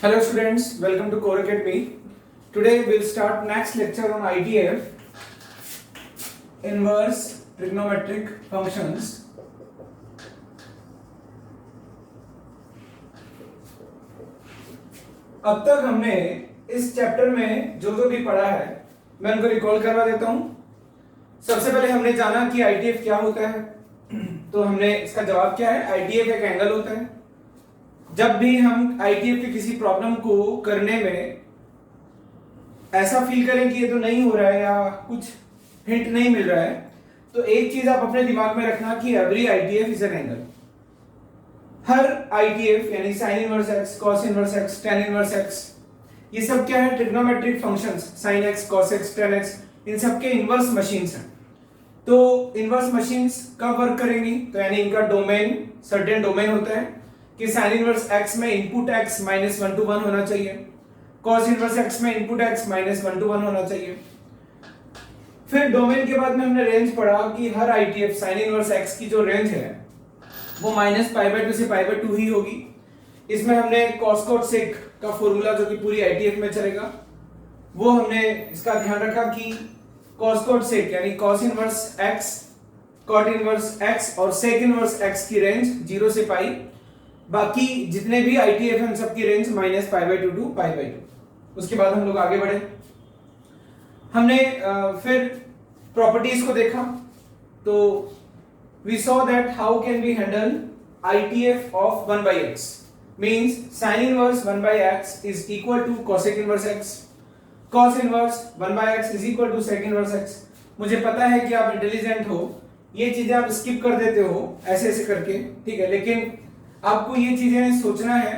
Hello students, welcome to Core Academy. Today we'll start next lecture on ITF, inverse trigonometric functions. अब तक हमने इस chapter में जो भी पढ़ा है मैं उनको रिकॉल करवा देता हूं। सबसे पहले हमने जाना कि ITF क्या होता है, तो हमने इसका जवाब क्या है, ITF एक एंगल होता है। जब भी हम ITF की किसी प्रॉब्लम को करने में ऐसा फील करें कि ये तो नहीं हो रहा है या कुछ हिंट नहीं मिल रहा है, तो एक चीज आप अपने दिमाग में रखना कि every ITF is an angle. Her ITF यानी sin inverse x, cos inverse x, tan inverse x, ये सब क्या है, trigonometric functions, sin x, cos x, tan x, इन सब के इनवर्स मशीन्स हैं। तो इनवर्स मशीन्स कब वर्क करेंगी, तो यानी इनका डोमेन सर्टेन डोमेन होता है कि sin इनवर्स x में इनपुट x -1 to 1 होना चाहिए, cos इनवर्स x में इनपुट x -1 to 1 होना चाहिए। फिर डोमेन के बाद में हमने रेंज पढ़ा कि हर ITF sin इनवर्स x की जो रेंज है वो -π/2 से π/2 ही होगी। इसमें हमने cos cot sec का फॉर्मूला जो कि पूरी ITF में चलेगा वो हमने इसका ध्यान रखा कि cos cot sec यानी cos inverse x, cot inverse x और sec इनवर्स x की रेंज 0 से π, बाकी जितने भी ITF हैं सबकी रेंज -π/2 to π/2। उसके बाद हम लोग आगे बढ़े, हमने फिर प्रॉपर्टीज को देखा। तो we saw that how can we handle ITF of 1/x means sin inverse 1/x is equal to cosec inverse x, cos inverse 1/x is equal to sec inverse x। मुझे पता है कि आप इंटेलिजेंट हो, ये चीजें आप स्किप कर देते हो ऐसे ऐसे करके, ठीक है, लेकिन आपको ये चीजें सोचना है,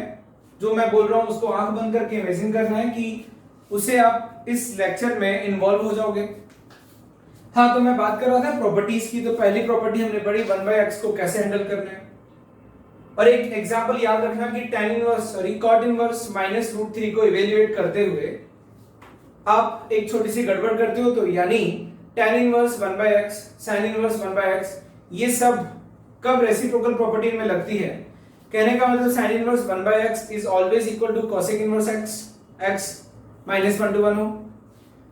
जो मैं बोल रहा हूं उसको आंख बंद करके इमेजिन करना है कि उसे आप इस लेक्चर में इन्वॉल्व हो जाओगे। हाँ, तो मैं बात कर रहा था प्रॉपर्टीज की। तो पहली प्रॉपर्टी हमने पढ़ी 1/x को कैसे हैंडल करना है, और एक एग्जांपल याद रखना कि cot इनवर्स -√3 को इवेल्युएट करते हुए आप एक छोटी सी गड़बड़ करते हो, तो यानी tan inverse 1/x, sin inverse 1/x, ये सब कब रेसिप्रोकल प्रॉपर्टी में लगती है। कहने का मतलब sin inverse 1/x is always equal to cosec inverse x -1 to 1 हो,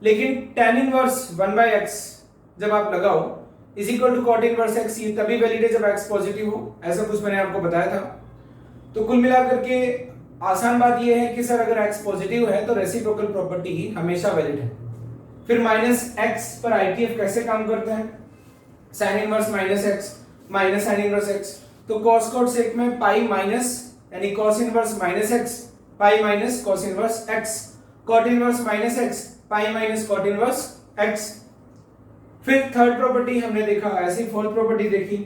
लेकिन tan इनवर्स 1/x जब आप लगाओ is equal to cot inverse x, ये तभी वैलिड है जब x पॉजिटिव हो, ऐसा कुछ मैंने आपको बताया था। तो कुल मिलाकर के आसान बात ये है कि सर अगर x पॉजिटिव है तो रेसिप्रोकल प्रॉपर्टी हमेशा वैलिड है। फिर -x पर ITF कैसे काम करता है, sin inverse -x minus sin inverse x, तो cos cot sec में पाई माइनस यानी cos इनवर्स -x पाई minus cos inverse x, cot inverse -x pi minus cot inverse x। फिर थर्ड प्रॉपर्टी हमने देखा, ऐसी फोर्थ प्रॉपर्टी देखी।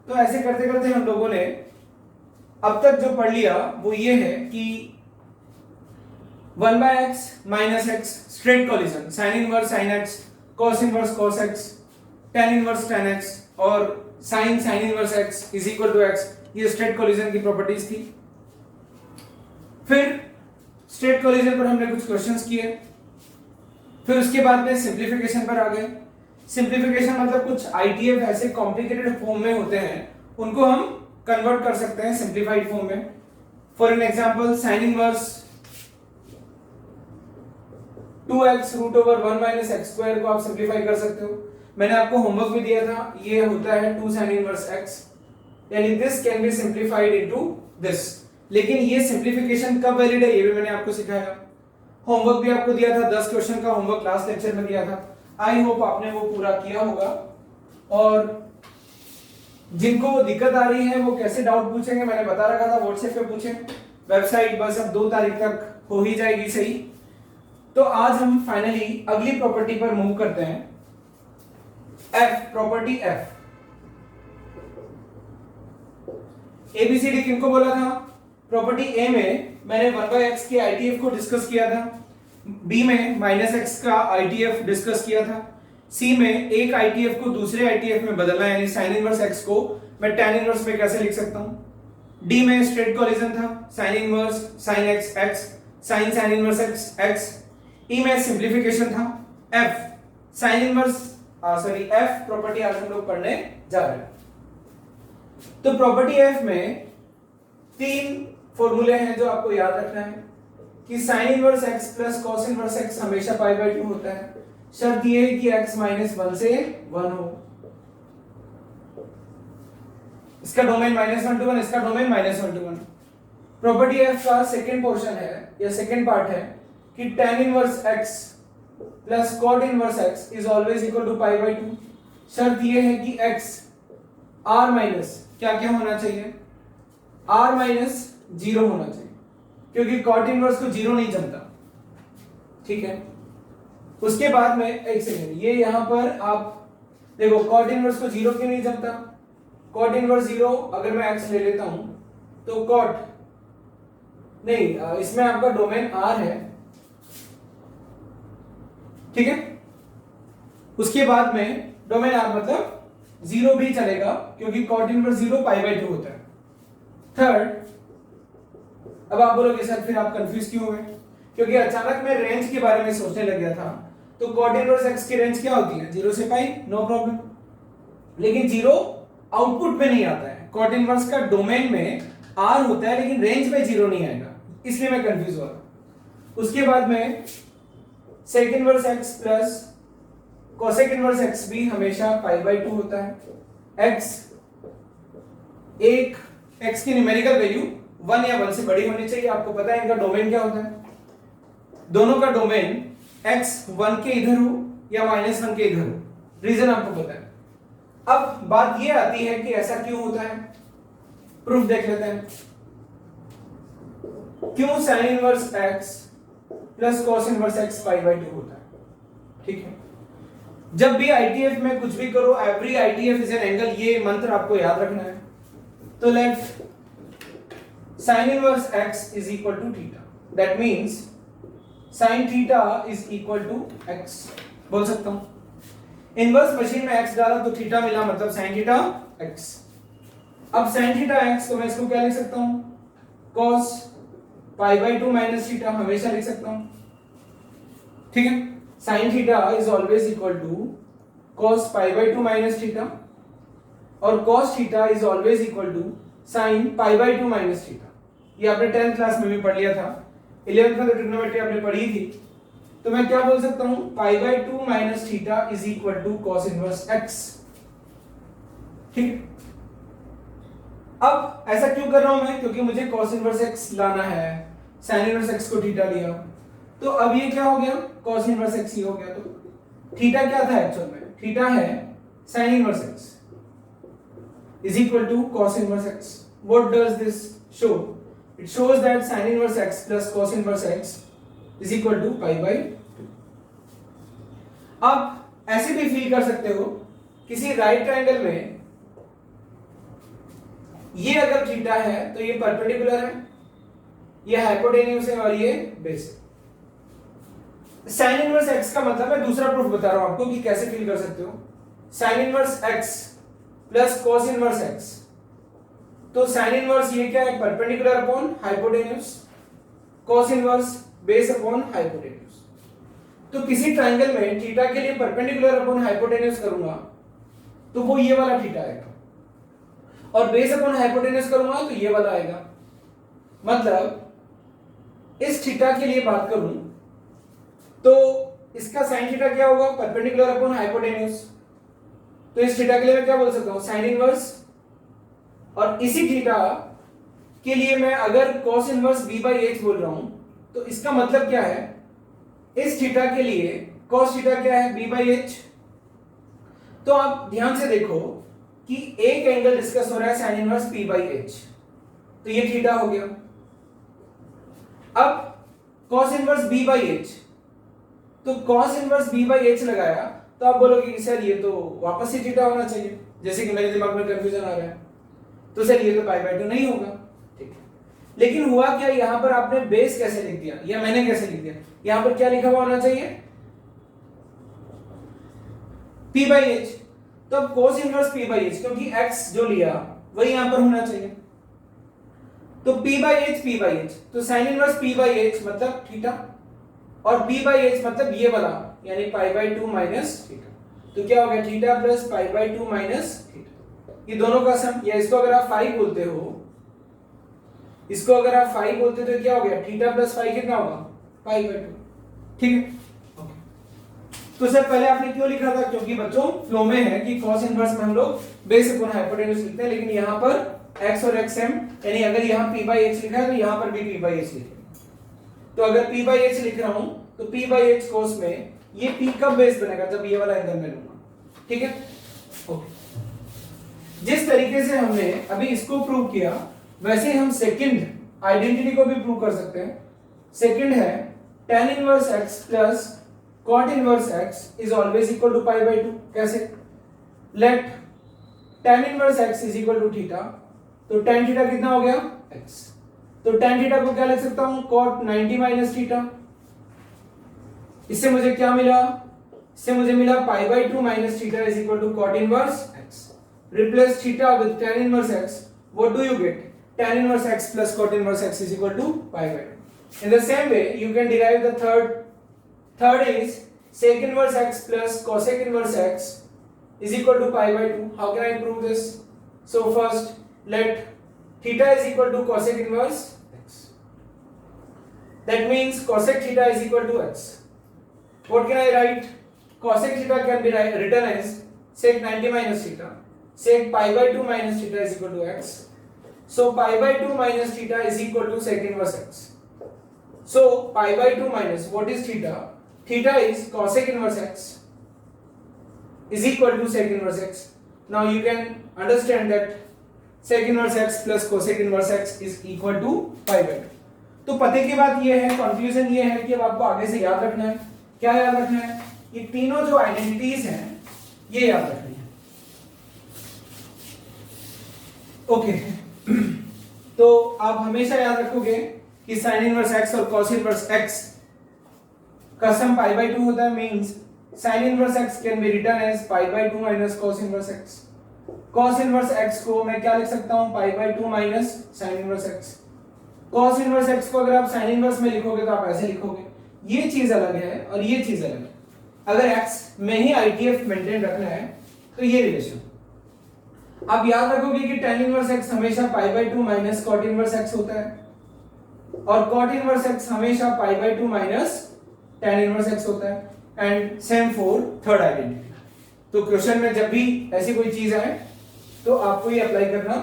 तो ऐसे करते करते हम लोगों ने अब तक जो पढ़ लिया वो ये है कि 1/x -x straight collision, sin inverse sin x, cos inverse cos x, tan inverse tan x और sin inverse x is equal to x, ये स्ट्रेट कोलिजन की प्रॉपर्टीज थी। फिर स्ट्रेट कोलिजन पर हमने कुछ क्वेश्चंस किए, फिर उसके बाद में सिंप्लीफिकेशन पर आ गए। सिंप्लीफिकेशन मतलब कुछ ITF ऐसे कॉम्प्लिकेटेड फॉर्म में होते हैं, उनको हम कन्वर्ट कर सकते हैं सिंप्लीफाइड फॉर्म में। For an example sin inverse 2x √1 - x² को आप सिंप्लीफाई कर सकते हो। मैंने आपको होमवर्क भी दिया था, ये होता है 2 sin इनवर्स x, यानी this can be simplified into this. लेकिन ये सिंप्लीफिकेशन कब वैलिड है ये भी मैंने आपको सिखाया। होमवर्क भी आपको दिया था, 10 क्वेश्चन का होमवर्क लास्ट लेक्चर में दिया था। आई होप आपने वो पूरा किया होगा। और जिनको दिक्कत आ रही है वो कैसे डाउट पूछेंगे मैंने बता रखा था, व्हाट्सएप पे पूछें। वेबसाइट बस अब 2 तारीख तक हो ही जाएगी सही। तो आज हम फाइनली अगली प्रॉपर्टी पर मूव करते हैं, F, प्रॉपर्टी F। ABCD किनको बोला था, प्रॉपर्टी A में मैंने 1/x के ITF को डिस्कस किया था, B में -x का ITF डिस्कस किया था, C में एक ITF को दूसरे ITF में बदलना यानी sin इनवर्स x को मैं tan इनवर्स में कैसे लिख सकता हूं, D में स्ट्रेट कोलिजन था, sin inverse sin x sin inverse x, E में सिंप्लीफिकेशन था, F sin inverse F property आज हम लोग पढ़ने जा रहे हैं। तो प्रॉपर्टी F में 3 फॉर्मूले हैं जो आपको याद रखना है। कि sign inverse x plus cos inverse x हमेशा पाई बाय 2 होता है। शर्त ये है कि x माइनस 1 से 1 हो। इसका डोमेन -1 to 1, इसका डोमेन -1 to 1। प्रॉपर्टी f का सेकंड पोर्शन है या सेकंड पार्ट है कि tan inverse x plus cot inverse x is always equal to pi by 2। शर्त ये है कि x r माइनस क्या क्या होना चाहिए, r माइनस 0 होना चाहिए, क्योंकि cot इनवर्स को 0 नहीं जमता। ठीक है, उसके बाद में एक सेकंड, ये यहां पर आप देखो cot इनवर्स को 0 क्यों नहीं जमता। cot इनवर्स 0 अगर मैं x ले लेता हूं तो cot नहीं, इसमें आपका डोमेन r है। ठीक है, उसके बाद में डोमेन r मतलब 0 भी चलेगा क्योंकि cot इनवर्स 0 पाई बाय 2 होता है। थर्ड, अब आप बोलोगे सर फिर आप कंफ्यूज क्यों हुए, क्योंकि अचानक मैं रेंज के बारे में सोचने लग गया था। तो cot इनवर्स x की रेंज क्या होती है, 0 से पाई, नो प्रॉब्लम। लेकिन 0 आउटपुट में नहीं आता है, cot इनवर्स का डोमेन में r होता है लेकिन रेंज में 0 नहीं आएगा, इसलिए मैं कंफ्यूज हुआ। उसके बाद में sec inverse x plus cosec inverse x भी हमेशा पाई बाय 2 होता है। x x की न्यूमेरिकल वैल्यू 1 या 1 से बड़ी होनी चाहिए। आपको पता है इनका डोमेन क्या होता है, दोनों का डोमेन x 1 के इधर हो या -1 के इधर हो, रीजन आपको पता है। अब बात ये आती है कि ऐसा क्यों होता है, प्रूफ देख लेते हैं। क्यों sign inverse x plus cos inverse x pi by 2 होता है। ठीक है, जब भी आईटीएफ में कुछ भी करो, every ITF is an angle, ये मंत्र आपको याद रखना है। तो let sine inverse x is equal to theta, that means sine theta is equal to x। बोल सकता हूं इनवर्स मशीन में x डाला तो थीटा मिला, मतलब साइन थीटा x। अब साइन थीटा x तो मैं इसको क्या लिख सकता हूं, cos pi by 2 minus theta हमेशा लिख सकता हूं। ठीक है, sine theta is always equal to cos pi by 2 minus theta, और cos theta is always equal to sine pi by 2 minus theta. ये आपने 10th क्लास में भी पढ़ लिया था, 11th में तो ट्रिग्नोमेट्री आपने पढ़ी थी। तो मैं क्या बोल सकता हूं, pi by 2 minus theta is equal to cos inverse x। ठीक, अब ऐसा क्यों कर रहा हूं मैं, क्योंकि मुझे cos इनवर्स x लाना है, sin इनवर्स x को थीटा लिया, तो अब ये क्या हो गया, cos इनवर्स x ही हो गया। तो थीटा क्या था एक्चुअल में, थीटा है sin inverse x is equal to cos inverse x। What does this show, it shows that sin inverse x plus cos inverse x is equal to pi by 2। आप ऐसे भी feel कर सकते हो, किसी right triangle में ये अगर थीटा है तो ये परपेंडिकुलर है, ये हाइपोटेन्यूज है और ये बेस है। साइन इनवर्स x का मतलब मैं दूसरा प्रूफ बता रहा हूं आपको कि कैसे फील कर सकते हो। Sign inverse x plus cos inverse x, तो साइन इनवर्स ये क्या है, perpendicular upon hypotenuse, cos inverse base upon hypotenuse. तो किसी ट्रायंगल में थीटा के लिए परपेंडिकुलर अपॉन हाइपोटेन्यूज करूंगा तो वो ये वाला थीटा आएगा, और बेस अपॉन हाइपोटेन्यूज करूंगा तो ये वाला आएगा। मतलब इस थीटा के लिए बात करूं तो इसका साइन थीटा क्या होगा, परपेंडिकुलर अपॉन हाइपोटेन्यूज। तो इस थीटा के लिए मैं क्या बोल सकता हूं, साइन इनवर्स, और इसी थीटा के लिए मैं अगर cos inverse b by h बोल रहा हूं तो इसका मतलब क्या है, इस थीटा के लिए cos थीटा क्या है, b बाई h। तो आप ध्यान से देखो कि एक एंगल डिस्कस हो रहा है sine inverse p by h, तो ये थीटा हो गया। अब cos inverse b by h, तो cos inverse b by h लगाया तो आप बोलोगे कि सर ये तो वापस ही थीटा होना चाहिए, जैसे कि मेरे दिमाग में कंफ्यूजन आ रहा है, तो सर ये तो पाई बाय 2 नहीं होगा। ठीक है, लेकिन हुआ क्या, यहां पर आपने बेस कैसे लिख दिया या मैंने कैसे लिख दिया, यहां पर क्या लिखा हुआ होना चाहिए, p बाई h। तो अब cos inverse p by h, क्योंकि x जो लिया वही यहां पर होना चाहिए, तो p बाई h, तो sin inverse p by h मतलब थीटा, और p बाई h मतलब ये वाला यानी पाई बाय 2 माइनस थीटा। तो क्या हो गया, theta plus pi by 2 minus theta, ये दोनों का सम, या इसको अगर आप फाई बोलते हो इसको अगर आप फाइव बोलते तो क्या हो गया, थीटा प्लस फाइव कितना होगा, पाई बाय 2। ठीक है, ओके। तो सर पहले आपने क्यों लिखा था, क्योंकि बच्चों फ्लो में है कि cos इनवर्स में हम लोग बेस अपॉन हाइपोटेन्यूज लिखते हैं, लेकिन यहाँ पर x और xm, यानी अगर यहाँ p by h लिखा है तो यहाँ पर भी p by h लिखेंगे। तो अगर p by h लिख रहा हूं तो p by h cos में ये p कब बेस बनेगा, जब ये वाला एंगल में लूंगा। ठीक है, ओके। जिस तरीके से हमने अभी इसको प्रूव किया, वैसे हम सेकंड आइडेंटिटी को भी प्रूव कर सकते हैं। सेकंड है tan inverse x plus cot inverse x is always equal to pi by 2। कैसे, let tan inverse x is equal to theta, तो tan थीटा कितना हो गया, x। तो tan थीटा को क्या लिख सकता हूं, cot 90 माइनस थीटा। इससे मुझे क्या मिला, इससे मुझे मिला pi by 2 minus theta is equal to cot inverse x। Replace theta with tan inverse x, what do you get, tan inverse x plus cot inverse x is equal to pi by 2. In the same way, you can derive the third is sec inverse x plus cosec inverse x is equal to pi by 2. How can I prove this? So first, let theta is equal to cosec inverse x. That means cosec theta is equal to x. What can I write? Cosec theta can be written as sec 90 minus theta. Sec pi by 2 minus theta is equal to x. So pi by 2 minus theta is equal to sec inverse x. So pi by 2 minus what is theta? Theta is cosec inverse x is equal to sec inverse x. Now you can understand that sec inverse x plus cosec inverse x is equal to pi by 2. तो पते की बात ये है, confusion ये है कि अब आपको आगे से याद रखना है, क्या याद रखना है, ये तीनों जो आइडेंटिटीज हैं ये याद रखनी है। ओके तो आप हमेशा याद रखोगे कि sin इनवर्स x और cos इनवर्स x का सम पाई बाय 2 होता है, means sin inverse x can be written as pi by 2 minus cos inverse x। cos inverse x को मैं क्या लिख सकता हूं, pi by 2 minus sin inverse x। cos inverse x को अगर आप sin इनवर्स में लिखोगे तो आप ऐसे लिखोगे, ये चीज अलग है और ये चीज अलग है। अगर x में ही ITF मेंटेन रखना है तो ये रिलेशन। आप याद रखोगे कि tan इनवर्स x हमेशा पाई by 2 minus cot inverse x होता है और cot इनवर्स x हमेशा पाई by 2 minus tan inverse x होता है। And same for third identity. तो क्वेश्चन में जब भी ऐसी कोई चीज आए तो आपको ये अप्लाई करना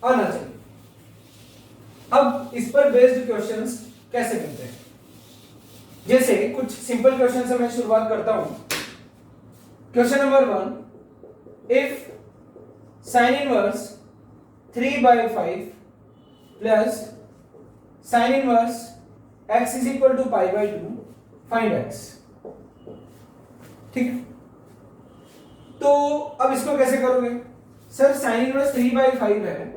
आना चाहिए। अब इस पर बेस्ड क्वेश्चंस कैसे बनते हैं, जैसे कुछ सिंपल क्वेश्चन से मैं शुरुआत करता हूं। Question number 1, if sin inverse 3 by 5 plus sin inverse x is equal to pi by 2, find x। ठीक है, तो अब इसको कैसे करोगे, सर sin inverse 3 by 5 है,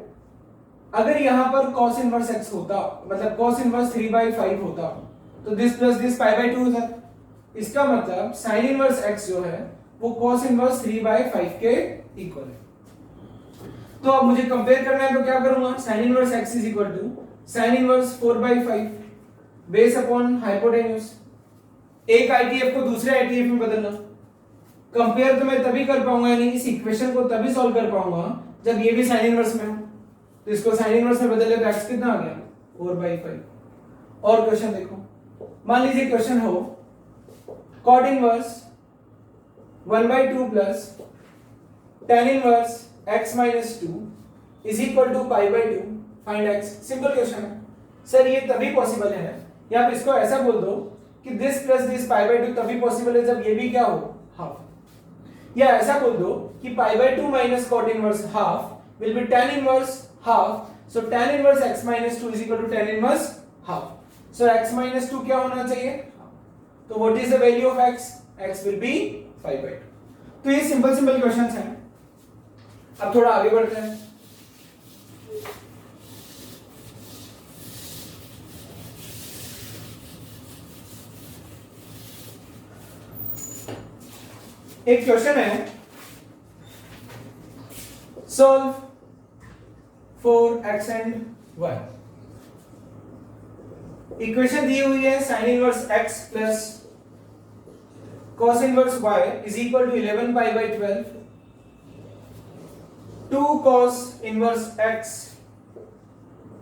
अगर यहां पर cos inverse x होता, मतलब cos inverse 3 by 5 होता तो this plus this pi by 2 हो जाता। इसका मतलब sin inverse x जो है वो cos inverse 3 by 5 के इक्वल है। तो अब मुझे कंपेयर करना है तो क्या करूंगा, sin inverse x is equal to sin inverse 4 by 5 base upon hypotenuse. एक ITF को दूसरे ITF में बदलना। कंपेयर तो मैं तभी कर पाऊंगा, यानी इस इक्वेशन को तभी सॉल्व कर पाऊंगा जब ये भी sin इनवर्स में हो। तो इसको sin इनवर्स में बदले तो x कितना आ गया, 4 by 5। और क्वेश्चन देखो, मान लीजिए क्वेश्चन हो cot inverse 1 by 2 plus tan inverse x minus 2 is equal to pi by 2, find x। Simple question है सर, ये तभी पॉसिबल है, या आप इसको ऐसा बोल दो कि this plus this pi by 2 तभी पॉसिबल है जब ये भी क्या हो, हाफ। या ऐसा बोल दो कि pi by 2 minus cot inverse half will be tan inverse half, so tan inverse x minus 2 is equal to tan inverse half, so x minus 2 क्या होना चाहिए, तो what is the value of x, x will be 5 by 2। तो ये simple simple questions हैं। अब थोड़ा आगे बढ़ते हैं। एक क्वेश्चन है, solve for x and y। Equation दी हुई है sin inverse x plus cos inverse y is equal to 11 pi by 12, 2 cos inverse x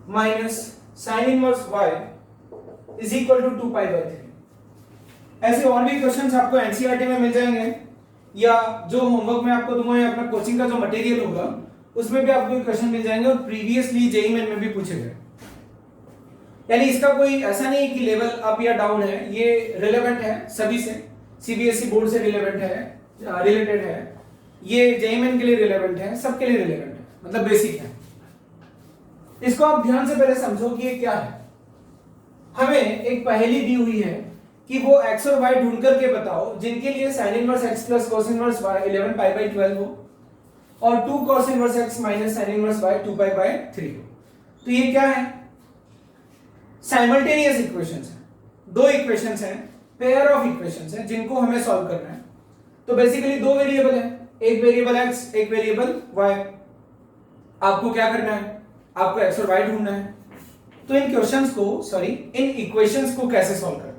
minus sine inverse y is equal to 2 pi by 3। ऐसे और भी questions आपको NCERT में मिल जाएंगे, या जो होमवर्क मैं आपको दूंगा या अपना कोचिंग का जो मटेरियल होगा उसमें भी आपको क्वेश्चन मिल जाएंगे, और प्रीवियसली जेईई मेन में भी पूछे गए। यानी इसका कोई ऐसा नहीं कि लेवल अप या डाउन है, ये रिलेवेंट है सभी से, सीबीएसई बोर्ड से रिलेवेंट है, रिलेटेड है, ये जेईई मेन के लिए रिलेवेंट है, सबके लिए रिलेवेंट है, मतलब बेसिक है। इसको आप ध्यान से पहले समझो कि ये क्या है। हमें एक पहेली दी हुई है कि वो x और y ढूंढ करके बताओ जिनके लिए sin inverse x plus cos inverse y 11 pi by 12 हो और 2 cos inverse x minus sin inverse y 2 pi by 3 हो। तो ये क्या है? साइमल्टेनियस इक्वेशंस है, दो इक्वेशंस हैं, पेयर ऑफ इक्वेशंस हैं जिनको हमें सॉल्व करना है। तो बेसिकली दो वेरिएबल है, एक वेरिएबल x, एक वेरिएबल y। आपको क्या करना है? आपको x और y ढूंढना है। तो इन क्वेश्चंस को, इन इक्वेशंस को कैसे सॉल्व करते हैं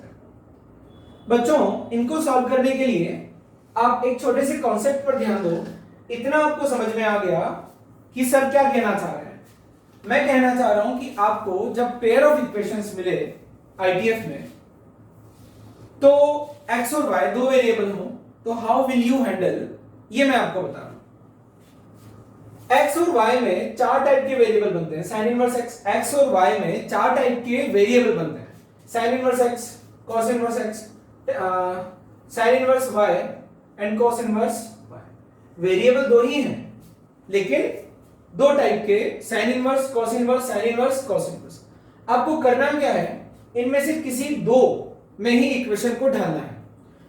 बच्चों? इनको सॉल्व करने के लिए आप एक छोटे से कॉन्सेप्ट पर ध्यान दो। इतना आपको समझ में आ गया कि सर क्या कहना चाह रहे हैं। मैं कहना चाह रहा हूं कि आपको जब पेयर ऑफ इक्वेशंस मिले आईटीएफ में, तो x और y दो वेरिएबल हो, तो हाउ विल यू हैंडल, ये मैं आपको बता रहा हूं। x और y में चार टाइप के वेरिएबल बनते हैं। sin इनवर्स x और y में चार टाइप के वेरिएबल बनते हैं। sin inverse x, cos inverse x, sin inverse y and cos inverse y। Variable दो ही हैं, लेकिन दो टाइप के, sin inverse, cos inverse, sin inverse, cos inverse. आपको करना क्या है? इनमें से किसी दो में ही इक्वेशन को ढालना है।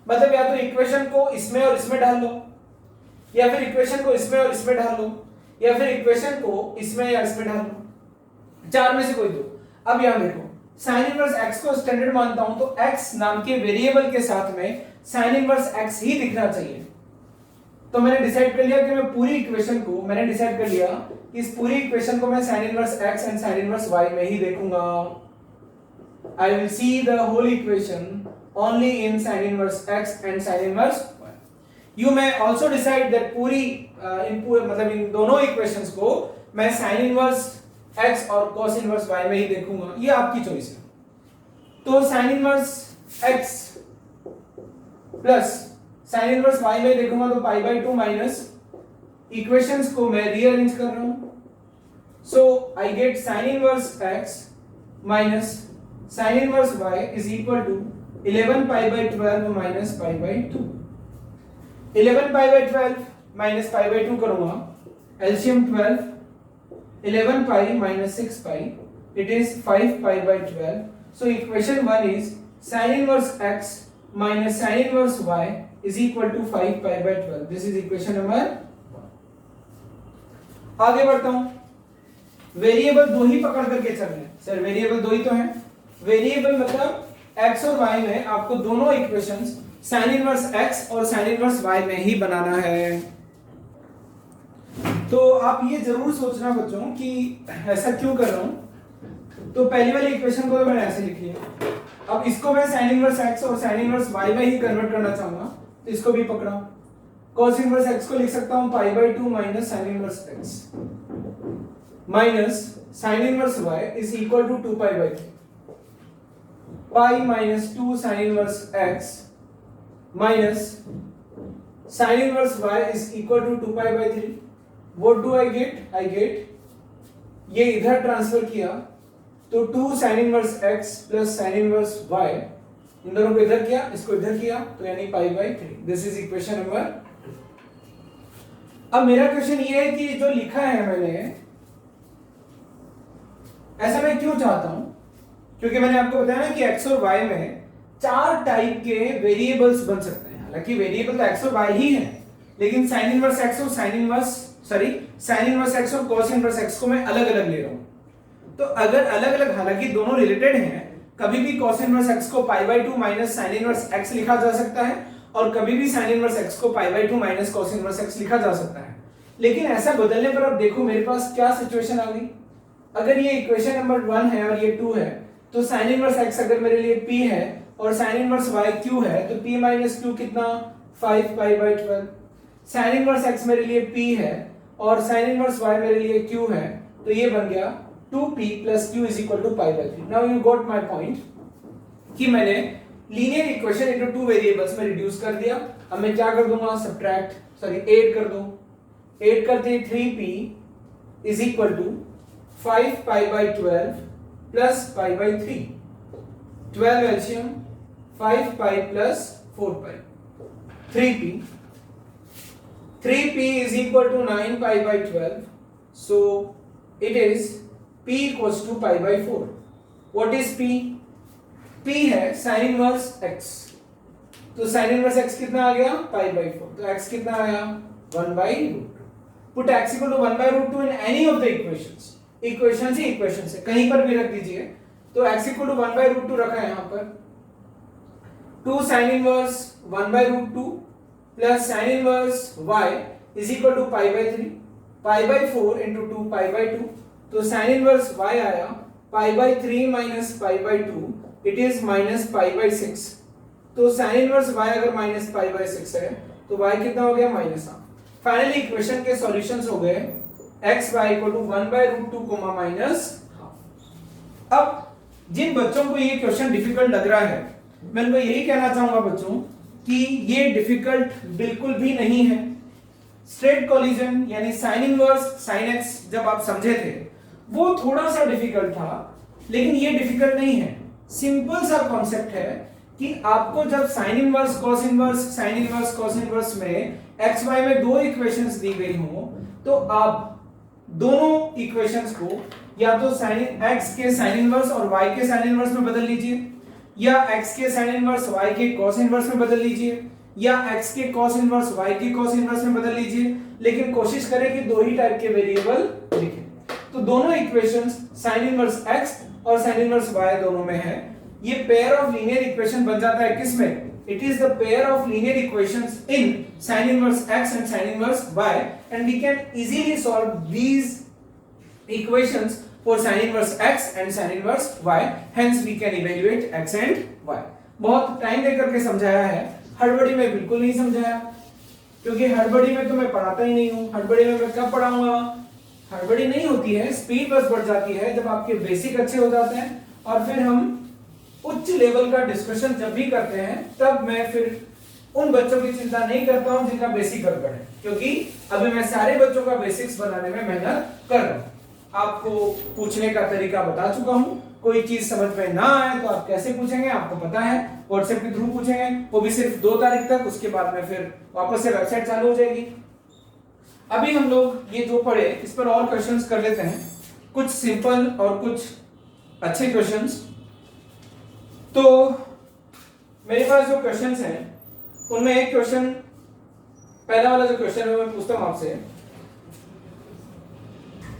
मतलब या तो इक्वेशन को इसमें और इसमें डाल लो, या फिर इक्वेशन को इसमें और इसमें डाल लो, या फिर इक्वेशन को इसमें या इसमें डाल लो। चार में से कोई दो। अब यहां देखो, sin इनवर्स x को स्टैंडर्ड मानता हूं, तो x नाम के वेरिएबल के साथ में sin इनवर्स x ही दिखना चाहिए। तो मैंने डिसाइड कर लिया कि मैं पूरी इक्वेशन को, मैंने डिसाइड कर लिया कि इस पूरी इक्वेशन को मैं sin inverse x and sin inverse y में ही देखूंगा। I will see the whole equation only in sin inverse x and sin inverse y. You may also decide that पूरी मतलब इन दोनों इक्वेशंस को मैं sin इनवर्स x और cos inverse y में ही देखूंगा, ये आपकी चॉइस है। तो sin inverse x plus sin inverse y में देखूंगा तो पाई बाई 2 माइनस, इक्वेशंस को मैं रीअरेंज कर रहा हूं। So I get sin inverse x minus sin inverse y is equal to 11 pi by 12 minus pi by 2। 11 pi by 12 minus pi by 2 करूंगा, LCM 12, 11 pi minus 6 pi, it is 5 pi by 12। So equation 1 is sin inverse x minus sin inverse y is equal to 5 pi by 12। This is equation number 1। आगे बढ़ता हूं। Variable दो ही पकड़ करके चल रहे हैं सर, वेरिएबल दो ही तो हैं। वेरिएबल मतलब x और y में आपको दोनों इक्वेशंस sin इनवर्स x और sin इनवर्स y में ही बनाना है। तो आप ये जरूर सोचना बच्चों कि ऐसा क्यों कर रहा हूं। तो पहली वाली इक्वेशन को तो मैंने ऐसे लिख लिया, अब इसको मैं sin इनवर्स x और sin इनवर्स y में ही कन्वर्ट करना चाहूंगा, तो इसको भी पकड़ा। cos इनवर्स x को लिख सकता हूं pi by 2 minus sin inverse x minus sin inverse y is equal to 2 pi by 3। Pi minus 2 sin inverse x minus sin inverse y is equal to 2 pi by 3। What do I get? I get ये इधर transfer किया तो 2 sin inverse x plus sin inverse y, इन दोनों को इधर किया, इसको इधर किया, तो यानी पाई by 3। This is equation number 2। अब मेरा क्वेश्चन ये है कि जो लिखा है मैंने, ऐसा मैं क्यों चाहता हूं? क्योंकि मैंने आपको बताया ना कि x और y में चार टाइप के वेरिएबल्स बन सकते हैं। हालांकि वेरिएबल तो x और y ही है, लेकिन sin इनवर्स x और sin इनवर्स x और cos इनवर्स x को मैं अलग अलग ले रहा हूं। तो अगर अलग अलग, हालांकि दोनों रिलेटेड हैं, कभी भी cos इनवर्स x को पाई by 2 minus sin inverse x लिखा जा सकता है, और कभी भी sin इनवर्स x को पाई by 2 minus cos inverse x लिखा जा सकता है। लेकिन ऐसा बदलने पर अब देखो मेरे पास क्या सिचुएशन आ गई। अगर ये इक्वेशन नंबर 1 है और ये 2 है, तो sin इनवर्स x अगर मेरे लिए p है और sin इनवर्स y q है, तो p माइनस q कितना, 5 pi by 12। sin inverse x मेरे लिए p है और sin इनवर्स y मेरे लिए q है, तो ये बन गया 2p plus q is equal to pi by 3. Now you got my point कि मैंने linear equation into two variables में रिड्यूस कर दिया. अब मैं क्या कर दूंगा, ऐड कर दो. ऐड करते 3p is equal to 5 pi by 12 plus pi by 3. 12 LCM 5 pi plus 4 pi. 3p is equal to 9 pi by 12. So it is p equals to pi by 4. What is p? p है sin inverse x. तो sin inverse x कितना आ गया, pi by 4. तो x कितना आया, 1 by root 2. Put x equal to 1 by root 2 in any of the equations. Equation से कहीं पर भी रख दीजिए. तो x equal to 1 by root 2 रखा है यहाँ पर. 2 sin inverse 1 by root 2 plus sin inverse y is equal to pi by 3. pi by 4 into 2 pi by 2. तो sin inverse y आया pi by 3 minus pi by 2. It is minus pi by 6. तो sin inverse y अगर minus pi by 6 है तो y कितना हो गया, minus half. Finally equation के सॉल्यूशंस हो गए x y equal to 1 by root 2 minus half. अब जिन बच्चों को ये क्वेश्चन डिफिकल्ट लग रहा है, मैं उनको यही कहना चाहूंगा बच्चों कि ये डिफिकल्ट बिल्कुल भी नहीं है. स्ट्रेट कोलिजन यानी sin इनवर्स sin x जब आप समझे थे वो थोड़ा सा डिफिकल्ट था, लेकिन ये डिफिकल्ट नहीं है. सिंपल सा कॉन्सेप्ट है कि आपको जब sin inverse cos inverse sin inverse cos inverse में x y में दो इक्वेशंस दी गई हो तो आप दोनों इक्वेशंस को या तो sin x के sin इनवर्स और y के sin इनवर्स में बदल लीजिए, या x के sin इनवर्स y के cos इनवर्स में बदल लीजिए, या x के cos इनवर्स y के cos इनवर्स में बदल लीजिए. लेकिन कोशिश करें कि दो ही टाइप के वेरिएबल लिखें. तो दोनों इक्वेशंस sin इनवर्स x और sin इनवर्स y दोनों में है. ये पेयर ऑफ लीनियर इक्वेशन बन जाता है किसमें, it is the pair of linear equations in sin inverse x and sin inverse y, and we can easily solve these equations for sin inverse x and sin inverse y. Hence we can evaluate x and y. बहुत time लेकर के समझाया है, हड़बड़ी में बिल्कुल नहीं समझाया, क्योंकि हड़बड़ी में तो मैं पढ़ाता ही नहीं हूँ. हड़बड़ी में मैं कब पढ़ाऊंगा, हड़बड़ी नहीं होती है, स्पीड बस बढ़ जाती है जब आपके बेसिक अच्छे हो जाते हैं. और फिर हम उच्च लेवल का डिस्कशन जब भी करते हैं तब मैं फिर उन बच्चों की चिंता नहीं करता हूं जिनका बेसिक गड़बड़ है, क्योंकि अभी मैं सारे बच्चों का बेसिक्स बनाने में मेहनत कर रहा हूं. आपको पूछने का तरीका बता चुका हूं. कोई चीज समझ में ना आए तो आप कैसे पूछेंगे, आपको पता है, व्हाट्सएप के थ्रू पूछेंगे, वो भी सिर्फ 2 तारीख तक. उसके बाद में फिर वापस से वेबसाइट चालू हो जाएगी. अभी हम लोग ये जो पढ़े इस पर और क्वेश्चंस कर लेते हैं, कुछ सिंपल और कुछ अच्छे क्वेश्चंस. तो मेरे पास जो क्वेश्चंस हैं उनमें एक क्वेश्चन, पहला वाला जो क्वेश्चन है मैं पूछता हूं आपसे.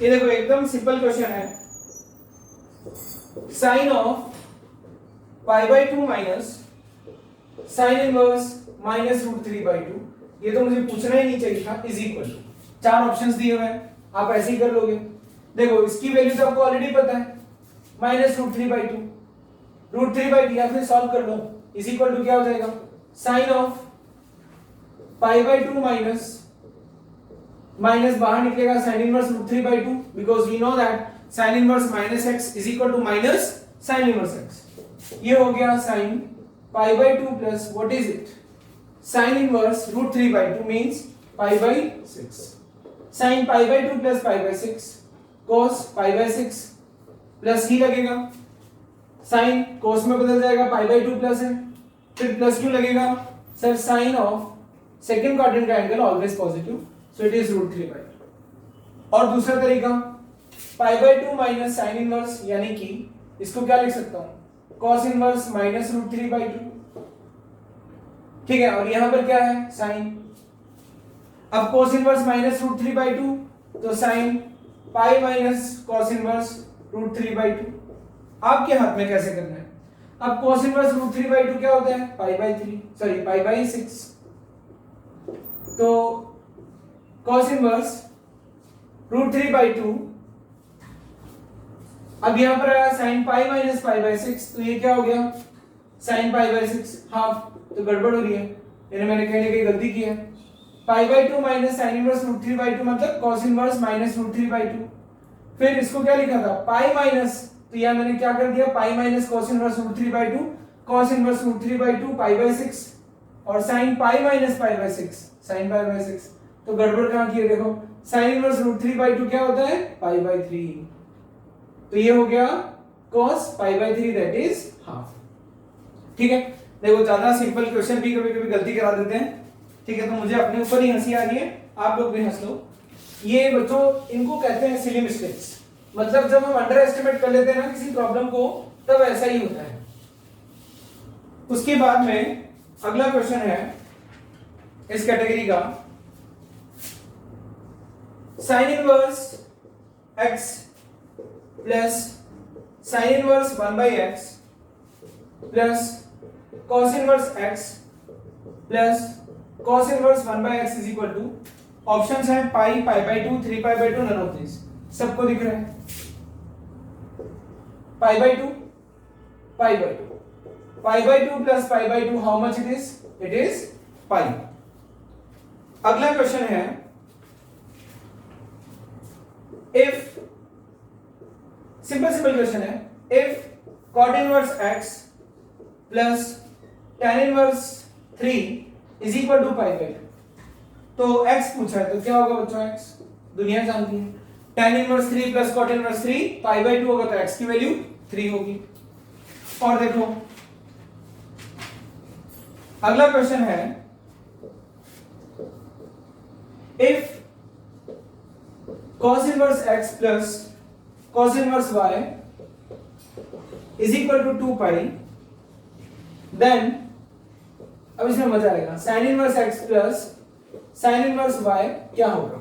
ये देखो एकदम सिंपल क्वेश्चन है. Sine of pi by 2 minus sine inverse minus root 3 by 2, ये तो मुझे पूछना ही नहीं चाहिए था, इज इक्वल टू. 4 ऑप्शंस दिए हुए हैं, आप ऐसे ही कर लोगे. देखो इसकी वैल्यू तो आपको ऑलरेडी पता है, minus root 3 by 2. Root 3 by 2 या फिर सॉल्व कर लो, इज इक्वल टू क्या हो जाएगा, sine of pi by 2 minus minus बाहर निकलेगा sine inverse root 3 by 2, because we know that sine inverse minus X is equal to minus sine inverse X. ये हो गया sine pi by 2 plus what is it, sine inverse root 3 by 2 means pi by 6. Sine pi by 2 plus pi by 6 cos pi by 6 plus ही लगेगा, sign cos में बदल जाएगा, पाई by 2 plus है, फिर प्लस क्यों लगेगा sir, sine of second quadrant का angle always positive, so it is root 3 by 2. और दूसरा तरीका pi by 2 minus sine inverse, यानी कि इसको क्या लिख सकता हूं, cos inverse minus root 3 by 2. ठीक है, और यहां पर क्या है साइन. अब cos inverse minus root 3 by 2, तो sine pi minus cos inverse root 3 by 2. आपके हाथ में कैसे करना है. अब cos इनवर्स रूट 3 बाई 2 क्या होता है, pi by 3, sorry pi by 6. तो cos इनवर्स रूट 3 बाई 2, अब यहां पर आया sign pi minus pi by 6, तो ये क्या हो गया साइन पाई बाई 6 हाफ. तो गड़बड़ हो रही है, यानी मैंने कहीं ना कहीं गलती की है. Pi by 2 minus sine inverse root 3 by 2 मतलब cos inverse minus root 3 by 2. फिर इसको क्या लिखा था पाई माइनस, तो यहां मैंने क्या कर दिया pi minus cos inverse root 3/2 cos inverse root 3/2 पाई/6 और sin पाई माइनस पाई/6 sin पाई/6। तो गड़बड़ कहां की है देखो, sin इनवर्स रूट 3/2 क्या होता है पाई/3, तो ये हो गया cos पाई/3 दैट इज हाफ। ठीक है, देखो ज्यादा सिंपल क्वेश्चन भी कभी कभी गलती करा देते हैं। ठीक है, तो मुझे अपने ऊपर ही हंसी आ रही है, आप लोग भी हंस लो। ये बच्चों इनको कहते हैं सिली मिस्टेक्स, मतलब जब हम अंडर एस्टिमेट कर लेते हैं ना किसी प्रॉब्लम को, तब ऐसा ही होता है। उसके बाद में अगला क्वेश्चन है इस कैटेगरी का, sine inverse x plus sine inverse 1/x plus cos inverse x plus cos inverse 1/x is equal to, options हैं पाई, पाई/2, 3π/2, नन ऑफ दिस। सबको दिख रहा है पाई/2, पाई/2, पाई/2 प्लस पाई/2, how much it is pi. अगला क्वेश्चन है, इफ सिंपल क्वेश्चन है, if cot inverse x plus tan inverse 3 is equal to पाई/2, तो x पूछा है तो क्या होगा बच्चों, x दुनिया जानती है, tan inverse 3 plus cot inverse 3 पाई/2 होगा तो x की वैल्यू 3 होगी। और देखो अगला क्वेश्चन है, if cos inverse x plus cos inverse y is equal to 2 pi, then अब इसमें मजा आएगा, sin inverse x plus sin inverse y क्या होगा।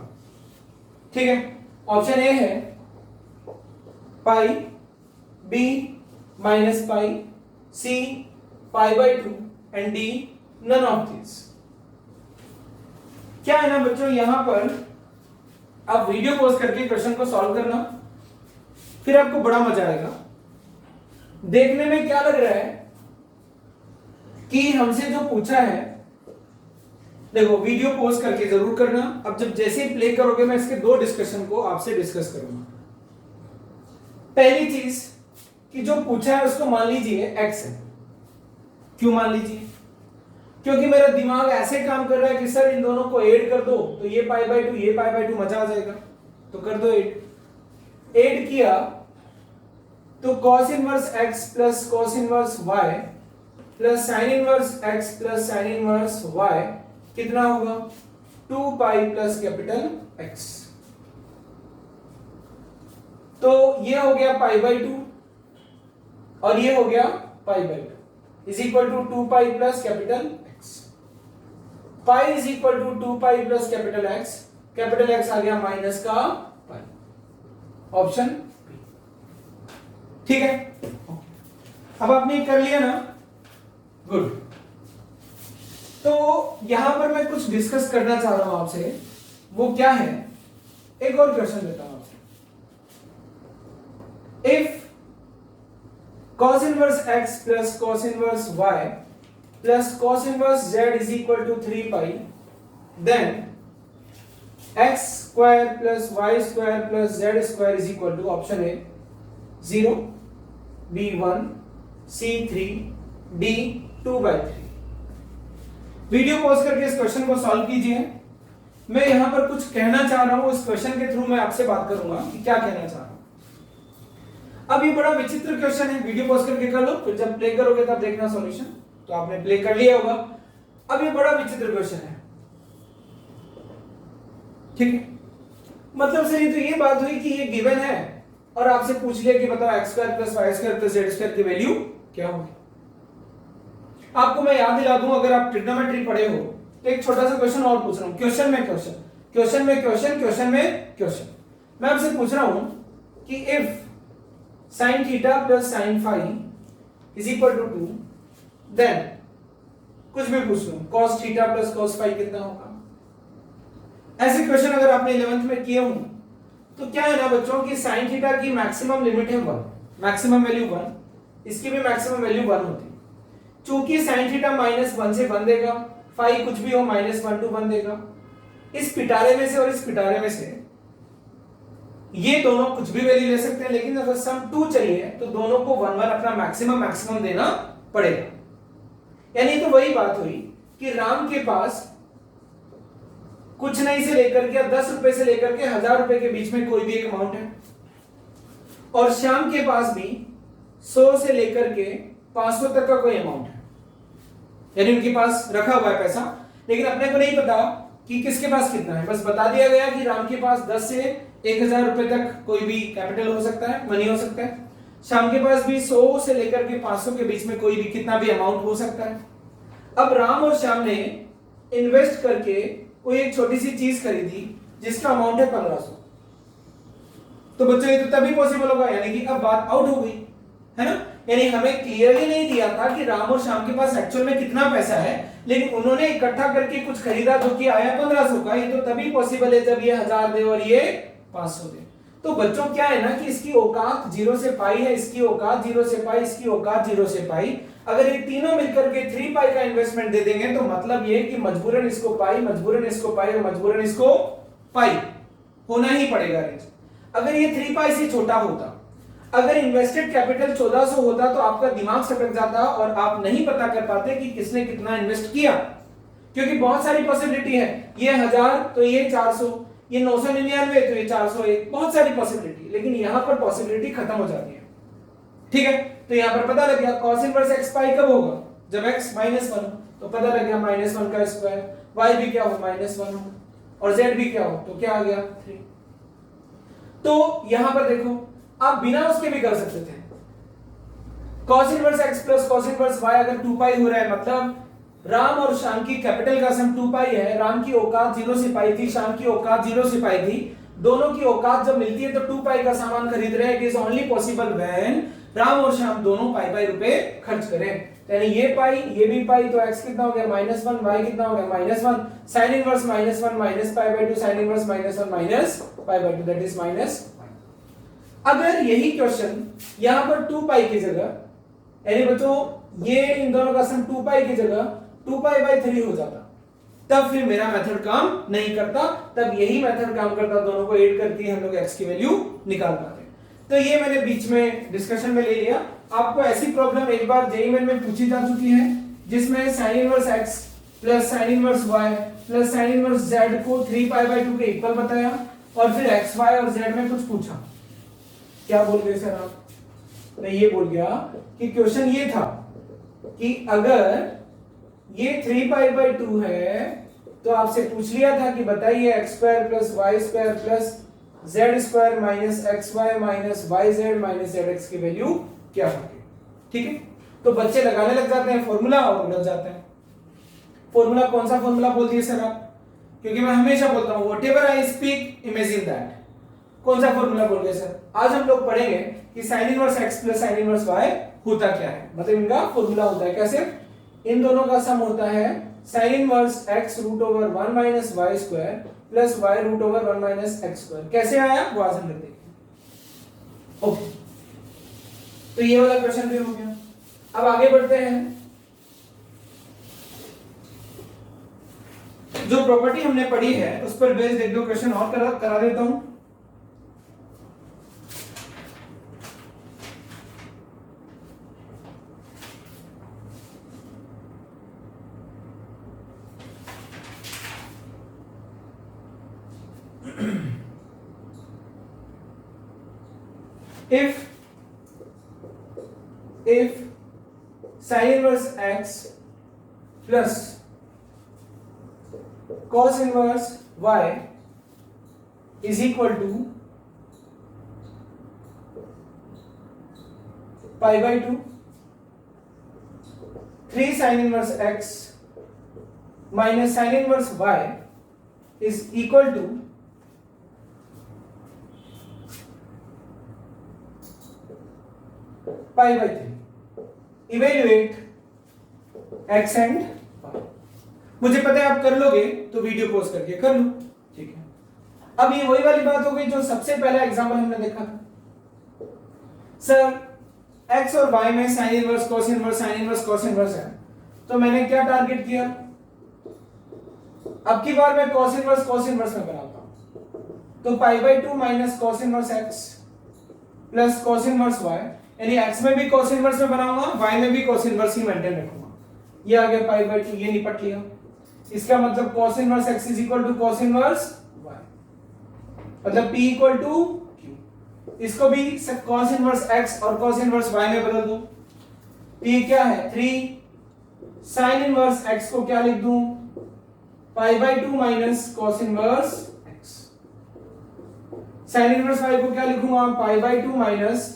ठीक है, ऑप्शन ए है pi, B minus pi, C पाई/2 and D none of this. क्या है ना बच्चों, यहां पर आप वीडियो पॉज करके क्वेश्चन को सॉल्व करना, फिर आपको बड़ा मजा आएगा। देखने में क्या लग रहा है कि हमसे जो पूछा है, देखो वीडियो पॉज करके जरूर करना। अब जब जैसे ही प्ले करोगे मैं इसके दो डिस्कशन को आपसे डिस्कस करूंगा। पहली चीज कि जो पूछा है उसको मान लीजिए x है। क्यों मान लीजिए, क्योंकि मेरा दिमाग ऐसे काम कर रहा है कि सर इन दोनों को ऐड कर दो तो ये पाई/2 ये पाई/2 मजा आ जाएगा, तो कर दो ऐड किया तो cos inverse x plus cos inverse y plus sin inverse x plus sin inverse y कितना होगा 2 पाई प्लस कैपिटल X। तो ये हो गया पाई/2 और ये हो गया पाई/2 is equal to 2 pi plus capital X। Pi is equal to 2 pi plus capital X, capital X आ गया माइनस का पाई, ऑप्शन बी। ठीक है, अब आपने कर लिया ना, गुड। तो यहां पर मैं कुछ डिस्कस करना चाह रहा हूं आपसे, वो क्या है, एक और क्वेश्चन देता हूं आपसे। If cos inverse x plus cos inverse y plus cos inverse z is equal to 3 pi, then x square plus y square plus z square is equal to, option A 0, b 1, c 3, d 2/3। Video pause करके इस question को solve कीजिए। मैं यहां पर कुछ कहना चाह रहा हूं, इस क्वेश्चन के थ्रू मैं आपसे बात करूंगा कि क्या कहना चाह रहा हूं। अब ये बड़ा विचित्र क्वेश्चन है, वीडियो पॉज करके कर लो, फिर जब प्ले करोगे तब देखना सॉल्यूशन। तो आपने प्ले कर लिया होगा। अब ये बड़ा विचित्र क्वेश्चन है, ठीक है, मतलब सही तो ये बात हुई कि ये गिवन है और आपसे पूछ लिया कि बताओ x square plus y square plus z square की वैल्यू क्या होगी। आपको मैं याद दिला दूं, अगर आप ट्रिग्नोमेट्री पढ़े हो तो एक छोटा सा क्वेश्चन और पूछ रहा हूं, क्वेश्चन में क्वेश्चन, क्वेश्चन में क्वेश्चन, क्वेश्चन में क्वेश्चन। मैं आपसे पूछ रहा हूं कि if sin theta plus sin phi is equal to 2, then कुछ भी पूछ लो, cos theta plus cos phi कितना होगा। ऐसे क्वेश्चन अगर आपने 11th में किए हो तो क्या है ना बच्चों की sin थीटा की मैक्सिमम लिमिट है 1, मैक्सिमम वैल्यू 1, इसकी भी मैक्सिमम वैल्यू 1 होती है। चूंकि sin थीटा -1 से बन देगा, फाई कुछ भी हो -1 to 1 देगा। इस पिटारे में से और इस पिटारे में से ये दोनों कुछ भी वैल्यू ले सकते हैं, लेकिन अगर सम 2 चाहिए तो दोनों को 1 1 अपना मैक्सिमम देना पड़ेगा। यानी तो वही बात हुई कि राम के पास कुछ नहीं से लेकर के 10 रुपए से लेकर के 1000 रुपए के बीच में कोई भी एक अमाउंट है, और श्याम के पास भी 100 से लेकर के 500 तक का कोई अमाउंट है, यानी उनके पास रखा हुआ है पैसा, लेकिन अपने को नहीं पता कि किसके पास कितना है। बस बता दिया गया कि राम के पास 10 से 1000 रुपए तक कोई भी कैपिटल हो सकता है, मनी हो सकता है। श्याम के पास भी 100 से लेकर के 500 के बीच में कोई भी कितना भी अमाउंट हो सकता है। अब राम और श्याम ने इन्वेस्ट करके कोई एक छोटी सी चीज खरीदी जिसका अमाउंट है 1500, तो बच्चों ये तो तभी पॉसिबल होगा, यानी कि अब बात आउट हो गई है ना। यानी हमें क्लियरली नहीं दिया था कि राम और श्याम के पास एक्चुअल में कितना पैसा है, लेकिन उन्होंने इकट्ठा करके कुछ खरीदा जो कि आया 1500 का। ये तो तभी पॉसिबल है जब ये 1000 दे और ये 500 दे। तो बच्चों क्या है ना कि इसकी औकात 0 से पाई है, इसकी औकात 0 से पाई, इसकी औकात 0 से पाई। अगर ये तीनों मिलकर के 3 पाई का इन्वेस्टमेंट दे देंगे तो मतलब ये कि मजबूरन इसको पाई, मजबूरन इसको पाई और मजबूरन इसको पाई होना ही पड़ेगा रेंज। अगर ये 3 पाई से छोटा होता, अगर इन्वेस्टेड कैपिटल 1400 होता तो आपका दिमाग सटक जाता और आप नहीं पता कर पाते कि किसने कितना इन्वेस्ट किया, क्योंकि बहुत सारी पॉसिबिलिटी है। ये 1000 तो ये 400, ये 999 तो ये 401, बहुत सारी पॉसिबिलिटी, लेकिन यहां पर पॉसिबिलिटी खत्म हो जाती है। ठीक है, तो यहां पर पता लग गया cos इनवर्स x पाई कब होगा, जब x -1, तो पता लग गया -1 का स्क्वायर, y भी क्या हो -1 हो, और z भी क्या हो, तो क्या आ गया 3। तो यहां पर देखो आप बिना उसके भी कर सकते थे। cos inverse x plus cos inverse y अगर 2 पाई हो रहा है, मतलब राम और श्याम की कैपिटल का सम 2 पाई है। राम की औकात 0 से पाई थी, श्याम की औकात 0 से पाई थी। दोनों की औकात जब मिलती है तो 2 पाई का सामान खरीद रहे हैं। It is only possible when Ram और श्याम दोनों पाई रुपए खर्च करें। यानी ये पाई ये भी पाई, तो x कितना हो गया -1, y कितना हो गया -1, sin इनवर्स -1 माइनस पाई/2, sin इनवर्स -1 माइनस पाई/2, दैट इज -1। अगर यही क्वेश्चन यहां पर 2 पाई की जगह, यानी बच्चों ये इन दोनों का सम 2 पाई की जगह 2 पाई/3 हो जाता, तब फिर मेरा मेथड काम नहीं करता, तब यही मेथड काम करता, दोनों को ऐड करके हम लोग x की वैल्यू निकाल पाते। तो ये मैंने बीच में डिस्कशन में ले लिया। आपको ऐसी प्रॉब्लम एक बार जेईई मेन में पूछी जा चुकी है, जिसमें sin inverse x plus sin inverse y plus sin inverse z को 3 पाई/2 के इक्वल बताया, और फिर x y और z में कुछ पूछा। क्या बोल गए सर आप? मैं ये बोल गया कि क्वेश्चन ये था कि अगर ये 3 पाई/2 है तो आपसे पूछ लिया था कि बताइए x² plus y² plus z² minus xy minus yz minus zx की वैल्यू क्या होगी। ठीक है, तो बच्चे लगाने लग जाते हैं फॉर्मूला और उलझ जाते हैं। फॉर्मूला कौन सा फॉर्मूला बोल दिए सर आप? क्योंकि मैं हमेशा बोलता हूं whatever I speak imagine that. कौन सा फॉर्मूला बोल गए सर? आज हम लोग पढ़ेंगे कि sin inverse x plus sin inverse y होता क्या है, मतलब इनका फॉर्मूला होता है कैसे। इन दोनों का सम होता है sin inverse x √1 minus y square plus y √1 minus x square. कैसे आया वो आज हम लोग देखेंगे। ओके, तो ये वाला क्वेश्चन भी हो गया। अब आगे बढ़ते हैं। जो प्रॉपर्टी हमने पढ़ी है उस पर बेस्ड एक दो क्वेश्चन और करा देता हूं। if sin inverse x plus cos inverse y is equal to pi/2, 3 sin inverse x minus sin inverse y is equal to pi/3। Evaluate x and y। मुझे पता है आप कर लोगे, तो वीडियो पॉज करके कर लो। ठीक है, अब ये वही वाली बात हो गई जो सबसे पहला एग्जांपल हमने देखा था। सर x और y में sin inverse cos inverse sin inverse cos inverse है, तो मैंने क्या टारगेट किया, अब की बार मैं cos इनवर्स में बनाता हूं। तो पाई by 2 minus cos inverse x plus cos inverse y, यानी x में भी कॉस इनवर्स में बनाऊंगा, y में भी कॉस इनवर्स ही मेंटेन रखूंगा। ये आ गया पाई बाई 2, ये निपट लिया। इसका मतलब cos inverse x is equal to cos inverse y, मतलब p इक्वल टू q। इसको भी cos इनवर्स x और cos इनवर्स y में बदल दूं। p क्या है 3, sin इनवर्स x को क्या लिख दूं, pi by 2 minus cos inverse x, sin inverse y को क्या लिखूंगा, pi by 2 minus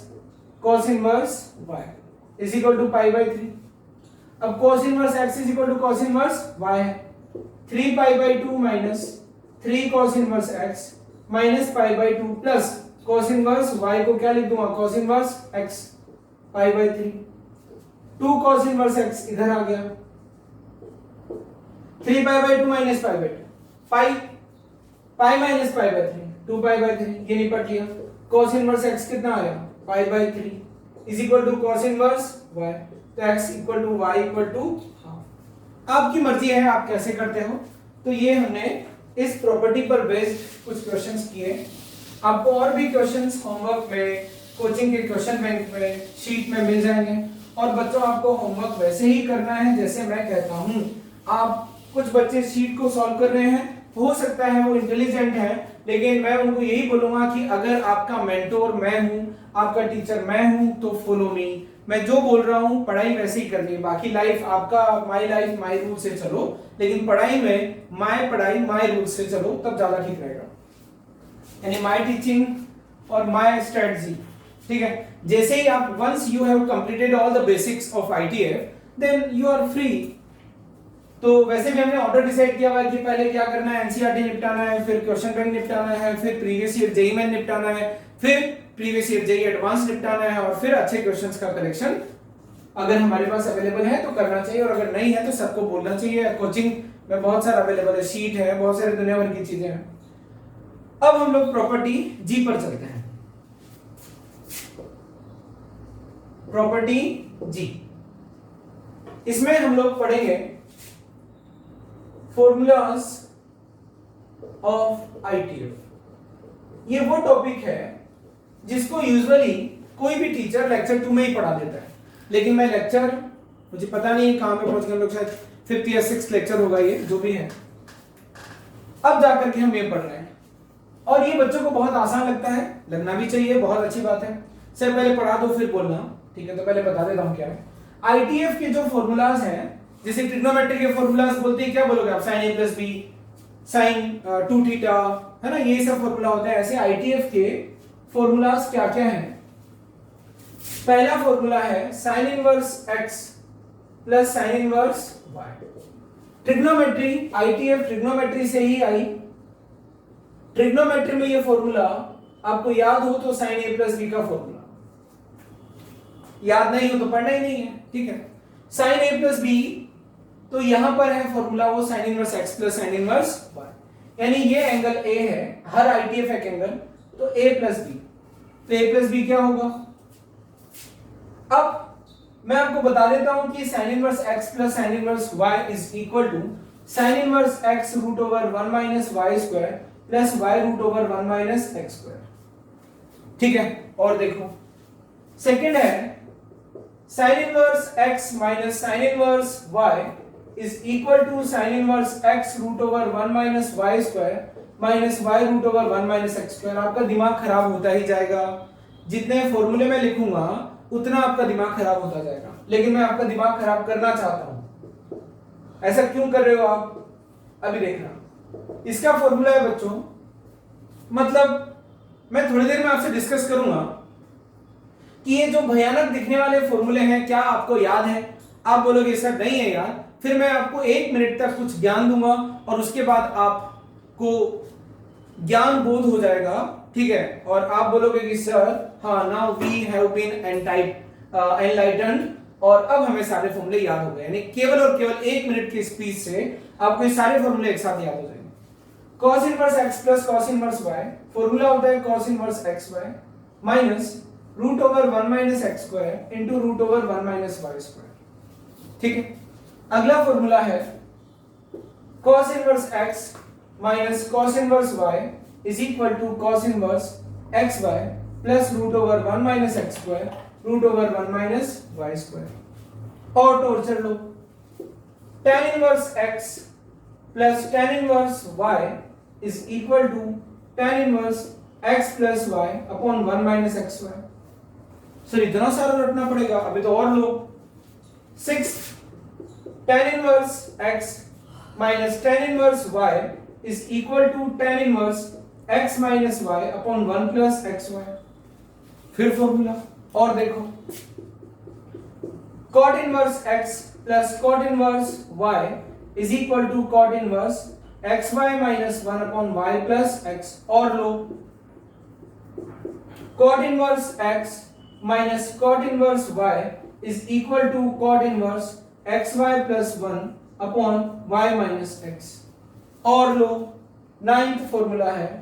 cos inverse y is equal to pi by 3। अब cos inverse x is equal to cos inverse y है, 3 pi by 2 minus 3 cos inverse x minus pi by 2 plus cos inverse y को क्या लिख दूंगा, cos inverse x pi by 3, 2 cos inverse x इधर आ गया, 3 pi by 2 minus pi by 2, pi minus pi by 3, 2 pi by 3, ये निपट लिया। cos इनवर्स x कितना आया, pi by 3 is equal to cos inverse y, तो x equal to y equal to half. आपकी मर्जी है आप कैसे करते हो। तो ये हमने इस प्रॉपर्टी पर बेस्ड कुछ क्वेश्चंस किए। आपको और भी क्वेश्चंस होमवर्क में, कोचिंग के क्वेश्चन बैंक में, शीट में मिल जाएंगे। और बच्चों आपको होमवर्क वैसे ही करना है जैसे मैं कहता हूं। आप कुछ बच्चे शीट को सॉल्व कर रहे हैं, हो सकता है वो इंटेलिजेंट है, लेकिन मैं उनको यही बोलूंगा कि अगर आपका मेंटोर मैं हूं, आपका टीचर मैं हूं, तो फॉलो मी। मैं जो बोल रहा हूं पढ़ाई वैसे ही करनी है। बाकी लाइफ आपका माई लाइफ माई रूल से चलो, लेकिन पढ़ाई में माई पढ़ाई माई रूल से चलो, तब ज्यादा ठीक रहेगा। यानी माई टीचिंग और माई स्ट्रेटजी, ठीक है। जैसे ही आप once you have completed all the basics of ITF then you are free. तो वैसे भी हमने ऑर्डर डिसाइड किया हुआ है कि पहले क्या करना है, एनसीईआरटी निपटाना है, फिर क्वेश्चन बैंक निपटाना है, फिर प्रीवियस ईयर जेईई में निपटाना है, फिर प्रीवियस ईयर जेईई एडवांस निपटाना है, और फिर अच्छे क्वेश्चंस का कलेक्शन अगर हमारे पास अवेलेबल है तो करना चाहिए, और अगर नहीं है तो सबको बोलना चाहिए। कोचिंग में बहुत सारा अवेलेबल है, शीट है, बहुत सारी दुनिया भर की चीजें हैं। अब हम लोग प्रॉपर्टी जी पर चलते हैं। प्रॉपर्टी जी, इसमें हम लोग पढ़ेंगे फॉर्मूलाज ऑफ आईटीएफ। ये वो टॉपिक है जिसको यूजुअली कोई भी टीचर लेक्चर 2 में ही पढ़ा देता है, लेकिन मैं लेक्चर, मुझे पता नहीं कहां पे पहुंच गए लोग, शायद 5th या 6th लेक्चर होगा ये, जो भी है, अब जाकर के हम ये पढ़ रहे हैं। और ये बच्चों को बहुत आसान लगता है, लगना भी चाहिए, बहुत अच्छी बात है। सर पहले पढ़ा दो फिर बोलना, ठीक है। तो पहले बता देता हूं क्या है आईटीएफ के जो फॉर्मूलाज हैं। जैसे ट्रिग्नोमेट्री के फॉर्मूलाज बोलते हैं, क्या बोलोगे आप, sin a plus b, sin 2 theta, है ना, ये सब फॉर्मूला होते हैं। ऐसे आईटीएफ के फॉर्मूलाज क्या क्या हैं। पहला फॉर्मूला है sin inverse x plus sin inverse y। Trigonometry, ITF trigonometry से ही आई। ट्रिग्नोमेट्री में ये फॉर्मूला आपको याद हो तो sin a प्लस b का फॉर्मूला, याद नहीं हो तो पढ़ना ही नहीं है, ठीक है। sin a प्लस b, तो यहां पर है फॉर्मूला वो sin inverse x plus sin inverse y, यानी ये एंगल a है, हर आईटीएफ एक एंगल, तो a प्लस b, तो a प्लस b क्या होगा। अब मैं आपको बता देता हूं कि sin inverse x plus sin inverse y is equal to sin inverse x root over 1 minus y square plus y root over 1 minus x square, ठीक है। और देखो सेकंड है sin inverse x minus sin inverse y is equal to sin inverse x root over 1 minus y square minus y root over 1 minus x square. आपका दिमाग खराब होता ही जाएगा, जितने फॉर्मूले में लिखूंगा उतना आपका दिमाग खराब होता जाएगा, लेकिन मैं आपका दिमाग खराब करना चाहता हूं। ऐसा क्यों कर रहे हो आप, अभी देखना। इसका फॉर्मूला है बच्चों, मतलब मैं थोड़ी देर में आपसे डिस्कस करूंगा कि ये जो भयानक दिखने वाले फॉर्मूले हैं क्या आपको याद है। आप बोलोगे सर नहीं है याद, फिर मैं आपको 1 मिनट तक कुछ ज्ञान दूंगा और उसके बाद आपको ज्ञान बोध हो जाएगा, ठीक है। और आप बोलोगे कि सर हाँ, now we have been enlightened, और अब हमें सारे फॉर्मूले याद हो गए। यानी केवल और केवल 1 मिनट की स्पीच से आपको ये सारे फॉर्मूले एक साथ याद हो जाएंगे। cos inverse x plus cos inverse y, formula होता है cos inverse xy minus root over 1 minus x square into root over 1 minus y square, ठीक है। अगला फॉर्मूला है cos inverse x minus cos inverse y is equal to cos inverse xy plus root over 1 minus x square root over 1 minus y square. और torture लो, tan inverse x plus tan inverse y is equal to tan inverse x plus y upon 1 minus x y. Sir इतना सारा रटना पड़ेगा, अभी तो और लो। 6 tan inverse x minus tan inverse y is equal to tan inverse x minus y upon 1 plus x y. फिर formula और देखो, cot inverse x plus cot inverse y is equal to cot inverse xy minus 1 upon y plus x। और लो, cot inverse x minus cot inverse y is equal to cot inverse xy plus 1 upon y minus x। और लो, ninth formula है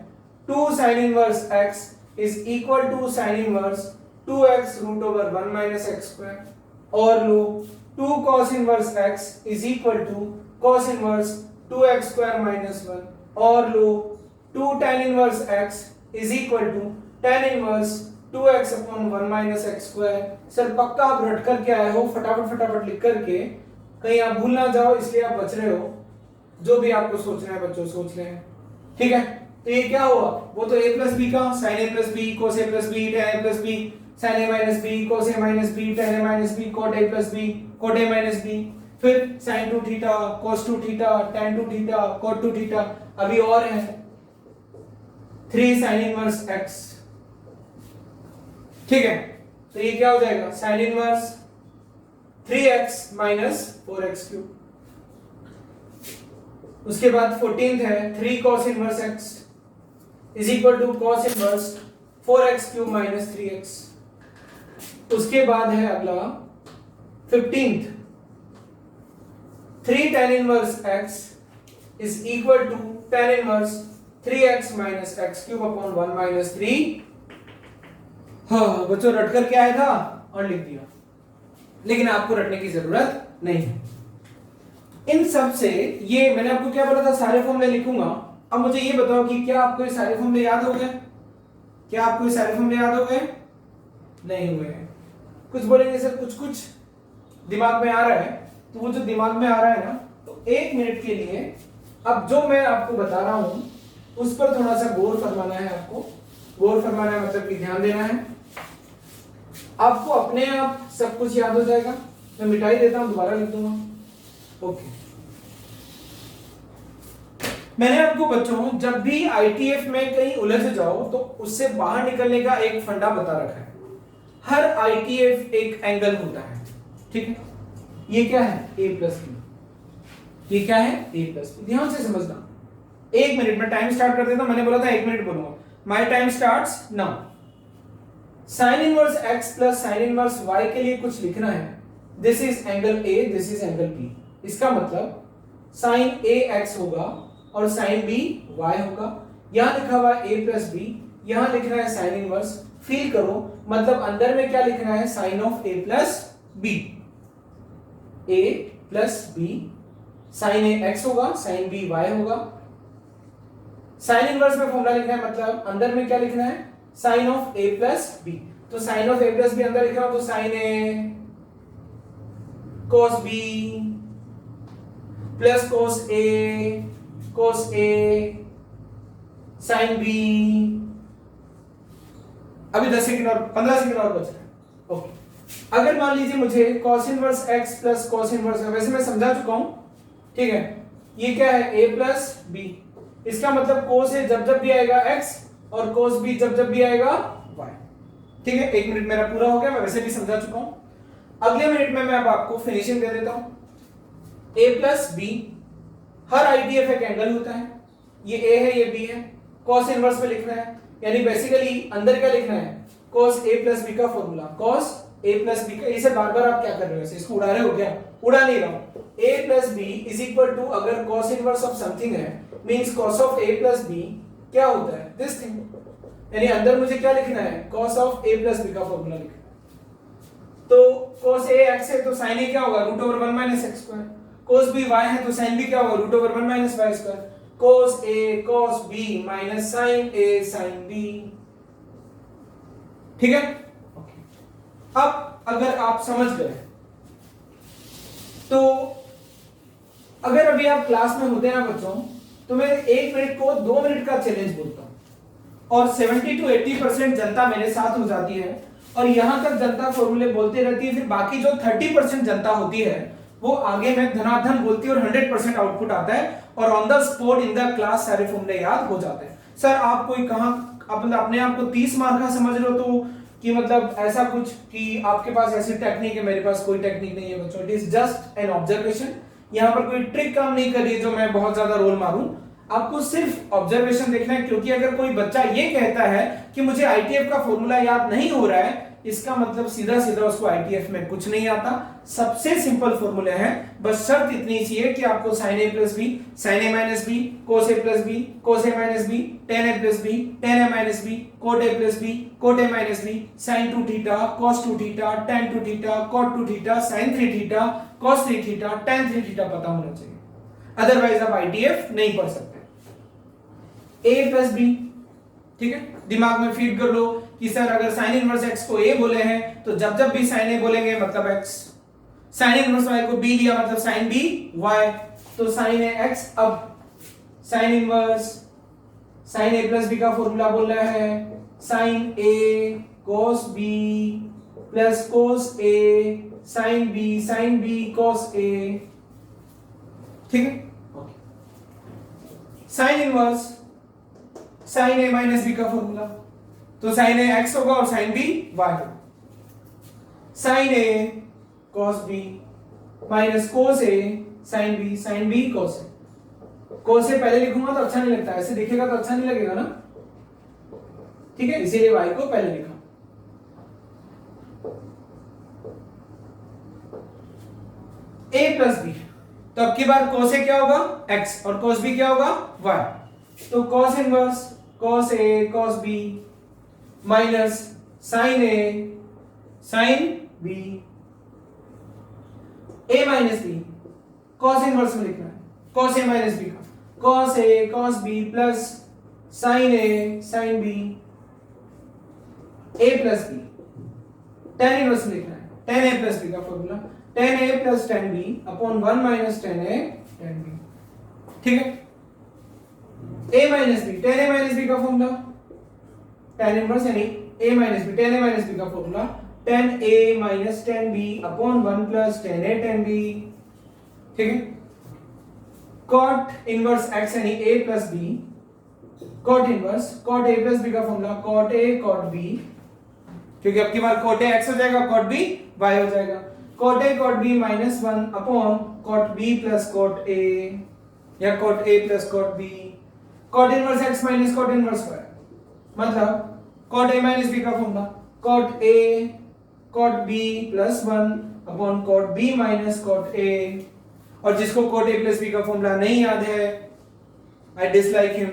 2 sin inverse x is equal to sin inverse 2x root over 1 minus x square. और लो, 2 cos inverse x is equal to cos inverse 2x square minus 1। और लो, 2 tan inverse x is equal to tan inverse 2x upon 1 minus x square. Sir पक्का आप रट कर के आए हो, फटाफट लिख करके, कहीं आप भूल ना जाओ, इसलिए आप बच रहे हो। जो भी आपको सोचना है बच्चों सोच रहे हैं, ठीक है। तो ये क्या हुआ, वो तो a प्लस बी का sin a plus b cos a plus b tan a plus b sin a minus b cos a minus b tan a minus b cot a plus b cot a minus b, फिर sin 2 theta cos 2 theta tan 2 theta cot 2 theta. अभी और है 3 sin inverse x, ठीक है। तो ये क्या हो जाएगा, sin inverse 3x minus 4x cube. उसके बाद 14th है 3 cos inverse x is equal to cos inverse 4x cube minus 3x। उसके बाद है अगला 15th 3 tan inverse x is equal to tan inverse 3x minus x cube upon 1 minus 3। हाँ बच्चों रट कर के आया था और लिख दिया, लेकिन आपको रटने की जरूरत नहीं है। इन सब से ये मैंने आपको क्या बोला था, सारे फॉर्मूले लिखूंगा। अब मुझे ये बताओ कि क्या आपको ये सारे फॉर्मूले याद हो गए? क्या आपको ये सारे फॉर्मूले याद हो गए? नहीं हुए हैं। कुछ बोलेंगे सर कुछ दिमाग में आ रहा है, तो वो जो दिमाग में आ रहा है ना, तो 1 मिनट के लिए अब जो मैं आपको बता रहा हूं उस पर थोड़ा सा गौर फरमाना है। आपको गौर फरमाना है मतलब कि ध्यान देना है। आपको अपने आप सब कुछ याद हो जाएगा। मैं मिटाई देता हूं, दोबारा लिख दूंगा। ओके, मैंने आपको बच्चों जब भी आईटीएफ में कहीं उलझ जाओ तो उससे बाहर निकलने का एक फंडा बता रखा है। हर आईटीएफ एक एंगल होता है, ठीक है। ये क्या है, a प्लस बी। ये क्या है, a प्लस बी। ध्यान से समझना। 1 मिनट में टाइम स्टार्ट कर देता हूं। मैंने बोला था 1 मिनट बोलूंगा। My time starts now. Sign inverse x plus sine inverse y के लिए कुछ लिखना है। This is angle a, this is angle b। इसका मतलब साइन a x होगा और साइन b y होगा। यहां लिखा हुआ है a प्लस बी, यहां लिखना है साइन इनवर्स। फील करो, मतलब अंदर में क्या लिखना है, sine of a plus b। a plus b, sine a x होगा, साइन b y होगा। साइन इनवर्स में फॉर्मूला लिखना है, मतलब अंदर में क्या लिखना है, sine of a plus B. तो sine of a plus B अंदर लिख रहा हूं, तो sine a cos b plus cos a sine b। अभी 10 सेकंड और 15 सेकंड और बच रहे हैं। ओके, अगर मान लीजिए मुझे cos inverse x plus cos inverse, वैसे मैं समझा चुका हूं, ठीक है। ये क्या है, a प्लस b। इसका मतलब cos a जब जब भी आएगा x और cos b जब जब भी आएगा y, ठीक है। 1 मिनट मेरा पूरा हो गया, मैं वैसे भी समझा चुका हूं। अगले मिनट में मैं अब आपको फिनिशिंग दे देता हूं। a plus b, her ITF एक एंगल होता है। ये a है, ये b है। cos इनवर्स में लिखना है, यानी बेसिकली अंदर क्या लिखना है, cos a प्लस b का formula, cos a plus b का। इसे बार बार आप क्या कर रहे हो, इसको उड़ा रहे हो क्या? उड़ा नहीं रहा हूं। a plus b is equal to, अगर cos इनवर्स ऑफ समथिंग है means cos of a plus b क्या होता है, दिस थिंग। यानी अंदर मुझे क्या लिखना है, cos of a plus b का फॉर्मूला लिखना है। तो cos a x है तो sin a क्या होगा, root over 1 minus x square. cos b y है तो sin b क्या होगा, root over 1 minus y square. cos A cos B minus sin A sin B। ठीक है, अब अगर आप समझ गए तो अगर अभी आप क्लास में होते ना बच्चों, तो मैं 1 मिनट को 2 मिनट का चैलेंज बोलता हूं और 70 to 80% जनता मेरे साथ हो जाती है और यहां तक जनता फॉर्मूले बोलते रहती है, फिर बाकी जो 30% जनता होती है वो आगे में धनाधन बोलती है और 100% आउटपुट आता है और on the spot in the class सारे फॉर्मूले याद हो जाते हैं। सर आप कोई कहां अपने आप को 30 मार्क का समझ रहे हो तो कि मतलब ऐसा कुछ कि आपके पास ऐसी टेक्निक है, मेरे पास कोई टेक्निक नहीं है बच्चों, it is just an observation. यहाँ पर कोई ट्रिक काम नहीं कर रही है जो मैं बहुत ज्यादा रोल मारूं, आपको सिर्फ ऑब्जर्वेशन देखना है। क्योंकि अगर कोई बच्चा ये कहता है कि मुझे आईटीएफ का फॉर्मूला याद नहीं हो रहा है, इसका मतलब सीधा सीधा उसको आईटीएफ में कुछ नहीं आता। सबसे सिंपल फॉर्मूले हैं, बस शर्त इतनी चाहिए कि आपको sin a plus b, sin a minus b, cos a plus b, cos a minus b, tan a plus b, tan a minus b, cot a plus b, cot a minus b, sin 2 theta, cos 2 theta, tan 2 theta, cot 2 theta, sin 3 theta, cos 3 theta, tan 3 theta पता होना चाहिए, otherwise आप ITF नहीं पढ़ सकते। a plus B, ठीक है, दिमाग में फीड कर लो कि सर अगर sin इनवर्स x को a बोले हैं तो जब जब भी sin a बोलेंगे मतलब x, sin इनवर्स y को b लिया मतलब sin b y, तो sin a x। अब sin inverse sin a plus b का फॉर्मूला बोल रहा है sin a cos b plus cos a sin b cos a, ठीक है। sin inverse sin a minus b का फॉर्मूला, तो sin a x होगा और sin b y होगा। sin a cos b minus cos a sin b cos a। cos a पहले लिखूंगा तो अच्छा नहीं लगता, ऐसे दिखेगा तो अच्छा नहीं लगेगा ना, ठीक है, इसीलिए y को पहले लिखा। a प्लस b, तो अब की बार cos a क्या होगा x और cos b क्या होगा y, तो cos inverse cos a cos b minus sin a sin b, a minus b cos inverse में लिखना है cos a माइनस b का, cos a cos b plus sin a sin b, a plus b tan inverse में लिखना है tan a plus b का formula tan a plus tan b upon 1 minus tan a tan b, ठीक है। a minus b tan a minus b का formula tan inverse यानी a minus b tan a minus b का formula tan a minus tan b upon 1 plus tan a tan b, ठीक है। cot inverse x यानी a plus b, cot inverse cot a plus b का formula cot a cot b, क्योंकि अब की बार cot a x हो जाएगा cot b y हो जाएगा, cot a cot b minus 1 upon cot b plus cot a या cot a plus cot b, cot inverse x minus cot inverse y, मतलब cot a minus b का formula cot a cot b plus 1 upon cot b minus cot a। और जिसको cot a plus b का formula नहीं याद है, I dislike him.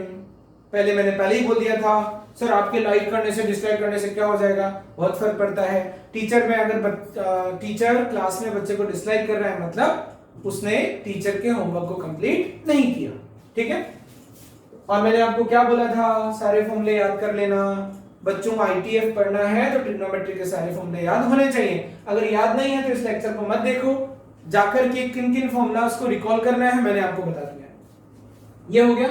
पहले ही बोल दिया था सर आपके लाइक करने से डिसलाइक करने से क्या हो जाएगा, बहुत फर्क पड़ता है। टीचर में अगर टीचर क्लास में बच्चे को डिसलाइक कर रहा है मतलब उसने टीचर के होमवर्क को कंप्लीट नहीं किया, ठीक है। और मैंने आपको क्या बोला था, सारे फॉर्मूले याद कर लेना। बच्चों को आईटीएफ पढ़ना है तो ट्रिग्नोमेट्री के सारे फॉर्मूले याद होने चाहिए। अगर याद नहीं है तो इस लेक्चर को मत देखो, जाकर के किन किन फॉर्मूलास को रिकॉल करना है मैंने आपको बता दिया है। ये हो गया।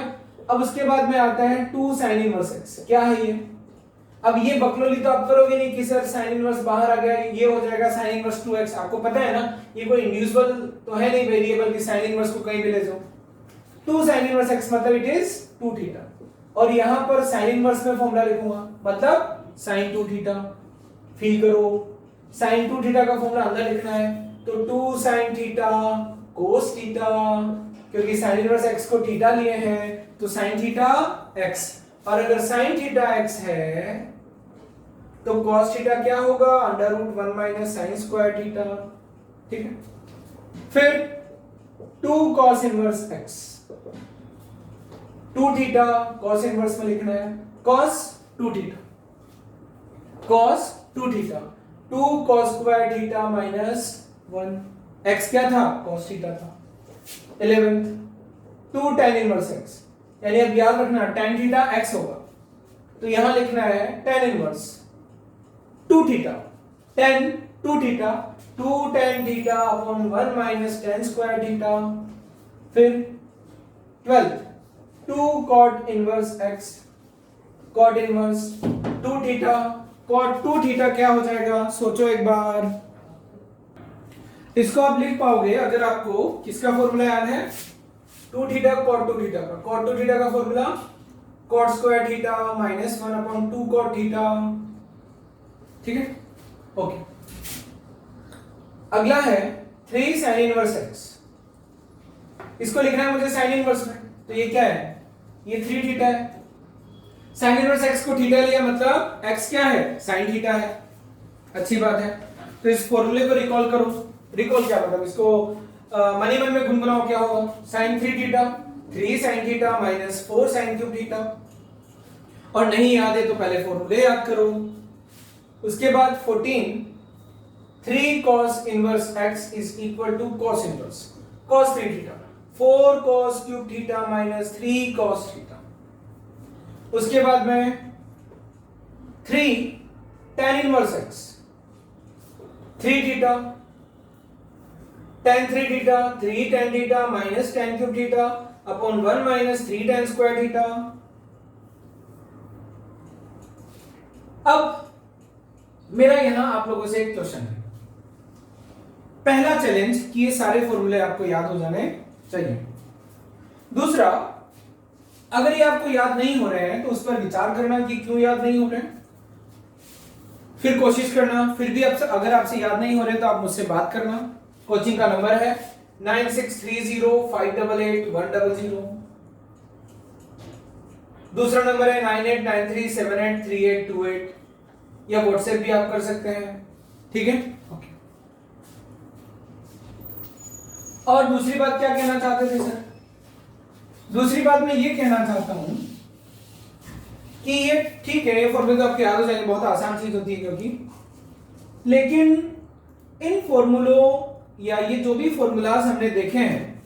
अब उसके बाद में आता है 2 sin इनवर्स x, क्या है ये। अब ये बकलोली तो आप करोगे नहीं कि सर sin इनवर्स बाहर आ गया, ये हो जाएगा sin इनवर्स 2x। आपको पता है ना ये कोई इंडिविजुअल तो है नहीं वेरिएबल कि sin इनवर्स को कहीं भी ले जाओ। 2 sin इनवर्स x मतलब इट इज 2 थीटा, और यहां पर sin इनवर्स में फॉर्मूला लिखूंगा मतलब sin 2 थीटा। फील करो, sin 2 थीटा का फॉर्मूला अंदर लिखना है तो 2 sin थीटा cos थीटा, क्योंकि sin इनवर्स x को थीटा लिए हैं तो sin थीटा x, और अगर sin थीटा x है तो cos थीटा क्या होगा, under root 1 minus sin square theta, ठीक है। फिर 2 cos inverse x, 2 theta cos inverse में लिखना है cos 2 theta, cos 2 theta, 2 cos square theta minus 1, x क्या था cos थीटा था। 11 2 tan इनवर्स x, यानी अब याद रखना tan थीटा x होगा, तो यहां लिखना है tan inverse 2 theta, tan 2 theta 2 tan theta upon 1 minus tan square theta, फिर 12 2 cot inverse x, cot inverse 2 theta, cot 2 theta क्या हो जाएगा, सोचो एक बार। इसको आप लिख पाओगे अगर आपको किसका फॉर्मूला याद है, 2 थीटा cot 2 थीटा का, cot 2 थीटा का formula cot square theta minus 1 upon 2 cot theta, ठीक है, ओके। अगला है 3 sin इनवर्स x, इसको लिखना है मुझे sin इनवर्स में, तो ये क्या है, ये 3 थीटा है। sin इनवर्स x को थीटा लिया मतलब x क्या है, sin थीटा है, अच्छी बात है। तो इस फॉर्मूले को रिकॉल करो, रिकॉल क्या मतलब इसको मनी मन में गुनगुनाओ, क्या होगा, sin 3 theta 3 sin theta minus 4 sin cube theta, और नहीं याद है तो पहले फॉर्मूले याद करो। उसके बाद 14 3 cos inverse x is equal to cos inverse cos 3 theta 4 cos cube theta minus 3 cos theta. उसके बाद में 3 tan inverse x 3 theta tan 3 theta 3 tan theta minus tan cube theta upon 1 minus 3 tan square theta. अब मेरा यहां आप लोगों से एक क्वेश्चन है, पहला चैलेंज कि ये सारे फॉर्मूले आपको याद हो जाने चाहिए। दूसरा, अगर ये आपको याद नहीं हो रहे हैं तो उस पर विचार करना कि क्यों याद नहीं हो रहे हैं, फिर कोशिश करना, फिर भी अगर आपसे याद नहीं हो रहे तो आप मुझसे बात करना। कोचिंग का नंबर है 9630588100। दूसरा नंबर है 9893783828, या व्हाट्सएप भी आप कर सकते हैं, ठीक है, ओके। और दूसरी बात क्या कहना चाहते थे सर, दूसरी बात मैं ये कहना चाहता हूं कि ये ठीक है, ये फॉर्मूले तो आपके याद हो जाएंगे, बहुत आसान चीज होती है क्योंकि, लेकिन इन फॉर्मूलों या ये जो भी फॉर्मूलाज हमने देखे हैं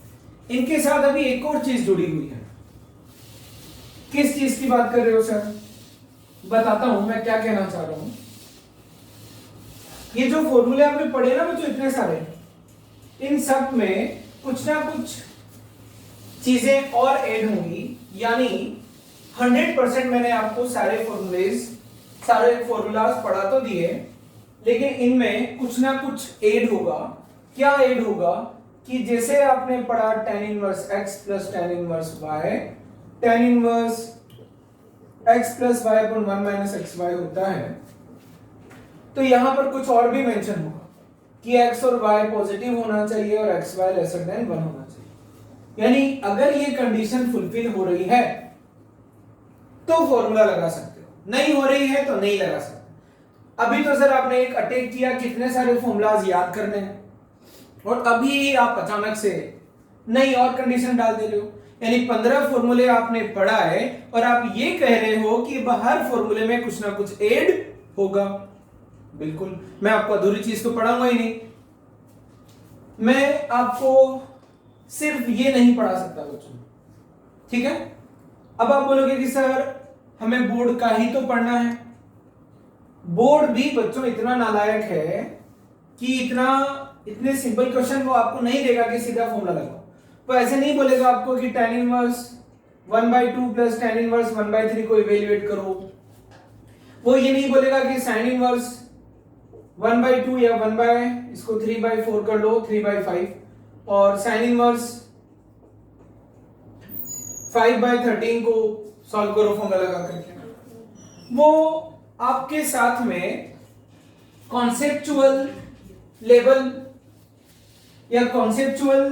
इनके साथ अभी एक और चीज जुड़ी हुई है। किस चीज की बात कर रहे हो सर, बताता हूं मैं क्या कहना चाह रहा हूं। ये जो फॉर्मूले आपने पढ़े ना बच्चों इतने सारे, इन सब में कुछ ना कुछ चीजें और ऐड होंगी, यानी 100% मैंने आपको सारे फॉर्मूलाज पढ़ा तो दिए, लेकिन इनमें कुछ ना कुछ ऐड होगा। क्या ऐड होगा कि जैसे आपने पढ़ा tan inverse x plus tan inverse y, tan inverse x plus y upon 1 minus xy होता है, तो यहां पर कुछ और भी मेंशन होगा कि x और y पॉजिटिव होना चाहिए और xy लेसर देन 1 होना चाहिए। यानी अगर ये कंडीशन फुलफिल हो रही है तो फॉर्मूला लगा सकते हो, नहीं हो रही है तो नहीं लगा सकते। अभी तो सर आपने एक अटैक किया कितने सारे फॉर्मूलाज याद करने हैं, और अभी आप अचानक से नई और कंडीशन डाल दे रहे हो, यानी 15 फॉर्मूले आपने पढ़ा है और आप ये कह रहे हो कि हर फॉर्मूले में कुछ ना कुछ ऐड होगा। बिल्कुल, मैं आपको अधूरी चीज तो पढ़ाऊंगा ही नहीं, मैं आपको सिर्फ ये नहीं पढ़ा सकता बच्चों, ठीक है। अब आप बोलोगे कि सर हमें बोर्ड का ही तो पढ़ना है, बोर्ड भी बच्चों इतना नालायक है कि इतने सिंपल क्वेश्चन वो आपको नहीं देगा कि सीधा फॉर्मूला लगाओ। तो ऐसे नहीं बोलेगा आपको कि tan inverse 1/2 plus tan inverse 1/3 को इवेल्युएट करो, वो ये नहीं बोलेगा कि sin इनवर्स 1/2 या इसको 3/4 कर लो 3/5, और sin इनवर्स 5/13 को सॉल्व करो फॉर्मूला लगा करके। वो आपके साथ में कॉन्सेप्चुअल लेवल या कॉन्सेप्चुअल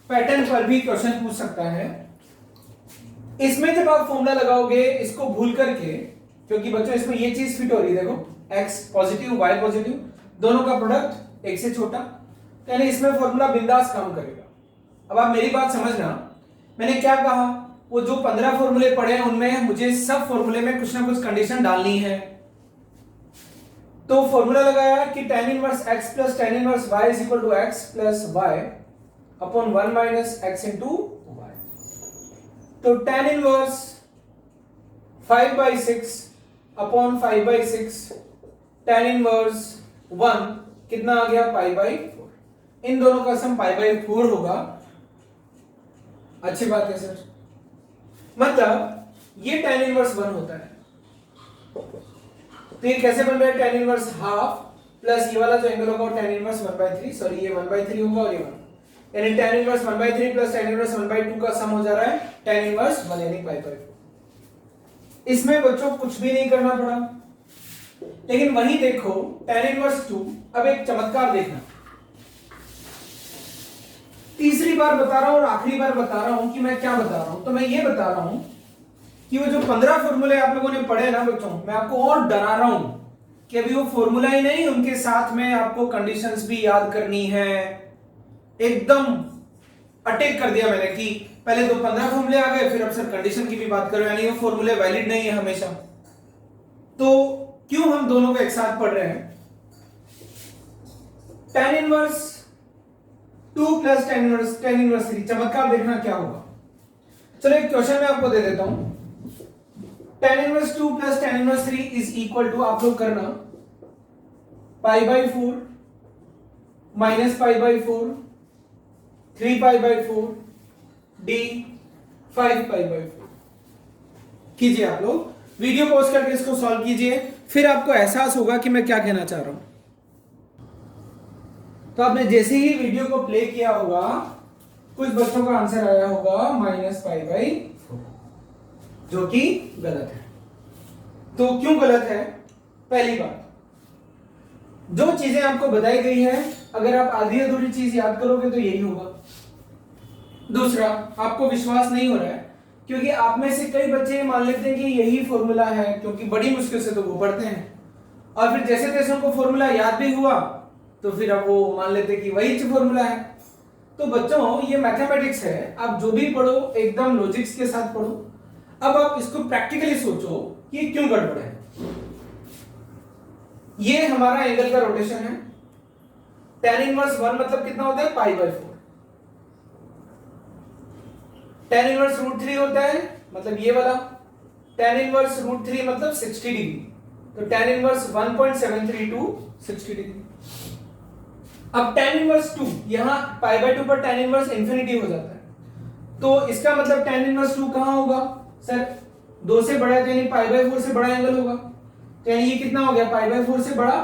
पैटर्न पर भी क्वेश्चन पूछ सकता है। इसमें जब आप फॉर्मूला लगाओगे इसको भूल करके, क्योंकि बच्चों इसमें ये चीज फिट हो रही है, देखो x पॉजिटिव y पॉजिटिव दोनों का प्रोडक्ट एक से छोटा, यानी इसमें फॉर्मूला बिंदास काम करेगा। अब आप मेरी बात समझना, मैंने क्या कहा, वो जो 15 फॉर्मूले पढ़े हैं उनमें मुझे सब फॉर्मूले में कुछ ना कुछ कंडीशन डालनी है। तो फॉर्मूला लगाया कि tan inverse x plus tan inverse y is equal to x plus y upon 1 minus x into y। तो tan inverse 5/6 upon 5/6 tan inverse 1 कितना आ गया π/4। इन दोनों का सम π/4 होगा। अच्छी बात है सर, मतलब ये tan इनवर्स 1 होता है। तो ये कैसे बन रहा है, tan इनवर्स हाफ प्लस ये वाला जो एंगल होगा tan इनवर्स 1/3, सॉरी ये 1/3 होगा और ये 1, यानी tan inverse 1/3 plus tan inverse 1/2 का सम हो जा रहा है tan इनवर्स 1 यानी π/4। इसमें बच्चों कुछ भी नहीं करना पड़ा। लेकिन वहीं देखो tan इनवर्स 2, अब एक चमत्कार देखना, तीसरी बार बता रहा हूं और आखिरी बार बता रहा हूं कि मैं क्या बता रहा हूं। तो मैं ये बता रहा हूं कि वो जो 15 फॉर्मूले आप लोगों ने पढ़े ना बच्चों, मैं आपको और डरा रहा हूं कि अभी वो फॉर्मूला ही नहीं, उनके साथ में आपको कंडीशंस भी याद करनी है। एकदम अटैक कर दिया मैंने कि पहले तो 15 फॉर्मूले आ गए, फिर अब सर कंडीशन की भी बात करो, यानी वो फॉर्मूले वैलिड नहीं है हमेशा। तो क्यों हम दोनों को एक साथ पढ़ रहे हैं? tan inverse 2 plus tan inverse 3, चमत्कार देखना क्या होगा। चलो एक क्वेश्चन मैं आपको दे देता हूं। tan inverse 2 plus tan inverse 3 is equal to, आप लोग करना, π/4 माइनस π/4 3π/4 d 5π/4। कीजिए आप लोग, वीडियो पॉज करके इसको सॉल्व कीजिए, फिर आपको एहसास होगा कि मैं क्या कहना चाह रहा हूं। तो आपने जैसे ही वीडियो को प्ले किया होगा, कुछ बच्चों का आंसर आया होगा -π/4, जो कि गलत है। तो क्यों गलत है? पहली बात, जो चीजें आपको बताई गई है, अगर आप आधी अधूरी चीज याद करोगे तो यही होगा। दूसरा, आपको विश्वास नहीं हो रहा है क्योंकि आप में से कई बच्चे मान लेते हैं कि यही फॉर्मूला है, क्योंकि बड़ी मुश्किल से तो वो पढ़ते हैं, और फिर जैसे तैसे उनको फॉर्मूला याद भी हुआ तो फिर अब वो मान लेते कि वही फॉर्मूला है। तो बच्चों, ये मैथमेटिक्स है, आप जो भी पढ़ो एकदम लॉजिक्स के साथ पढ़ो। अब आप इसको प्रैक्टिकली सोचो कि क्यों गड़बड़ है। ये हमारा एंगल का रोटेशन है। tan इनवर्स 1 मतलब कितना होता है, π/4। tan इनवर्स √3 होता है, मतलब ये वाला। tan इनवर्स √3 मतलब 60 डिग्री, तो tan इनवर्स 1.732 60 डिग्री। अब tan इनवर्स 2, यहां π/2 पर tan इनवर्स इंफिनिटी हो जाता है, तो इसका मतलब tan इनवर्स 2 कहां होगा सर, 2 से बड़ा है, यानी π/4 से बड़ा एंगल होगा। तो यानी ये कितना हो गया, π/4 से बड़ा,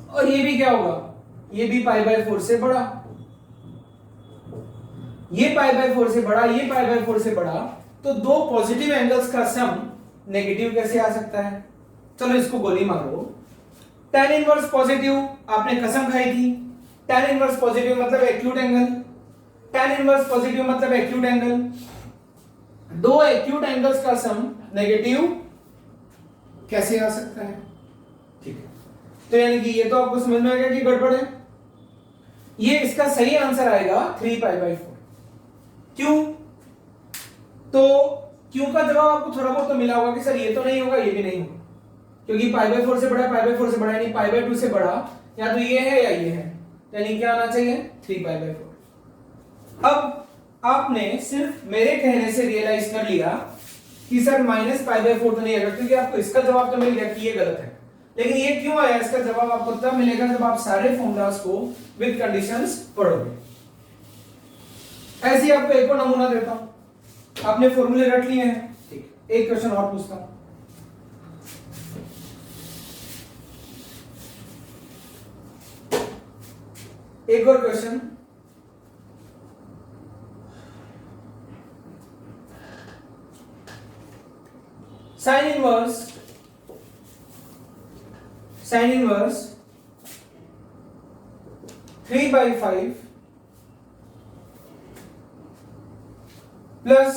और ये भी क्या होगा, ये भी π/4 से बड़ा, ये π/4 से बड़ा, ये π/4 से बड़ा। तो दो पॉजिटिव एंगल्स का सम नेगेटिव कैसे आ सकता है? चलो इसको गोली मारो। tan इनवर्स पॉजिटिव, आपने कसम खाई थी, tan इनवर्स पॉजिटिव मतलब acute angle, tan inverse positive मतलब एक्यूट एंगल। दो एक्यूट एंगल्स का सम नेगेटिव कैसे आ सकता है? ठीक है, तो यानी कि ये तो आपको समझ में आ गया कि गड़बड़ है। ये इसका सही आंसर आएगा 3π/4। क्यों? तो क्यों का जवाब आपको थोड़ा बहुत तो मिला होगा कि सर ये तो नहीं होगा, ये भी नहीं होगा, क्योंकि π/4 से बड़ा, π/4 से बड़ा, यानी π/2 से बड़ा, या तो ये है या ये है, यानी क्या आना चाहिए, 3π/4। अब आपने सिर्फ मेरे कहने से रियलाइज कर लिया कि सर -π/4 तो नहीं आएगा, क्योंकि आपको इसका जवाब तो मिल गया कि ये गलत है। लेकिन ये क्यों आया, इसका जवाब आपको तब मिलेगा जब आप सारे फॉर्मूलास को विद कंडीशंस पढ़ोगे। ऐसे ही आपको एक और नमूना देता हूं, आपने फॉर्मूले रट लिए हैं, ठीक, एक क्वेश्चन और पूछता हूं। एक और question, sine inverse 3/5 plus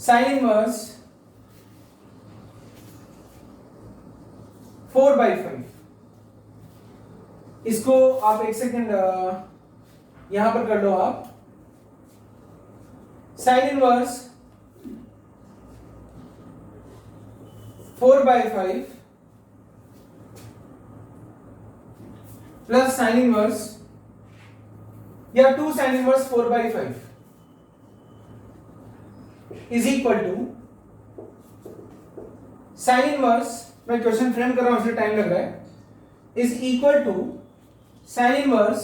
sine inverse 4/5। इसको आप एक सेकंड यहां पर कर लो आप। Sine inverse 4/5 plus sine inverse, या 2 sine inverse 4/5 is equal to sine inverse, मैं क्वेश्चन फ्रेम कर रहा हूं इसलिए टाइम लग रहा है, is equal to sine inverse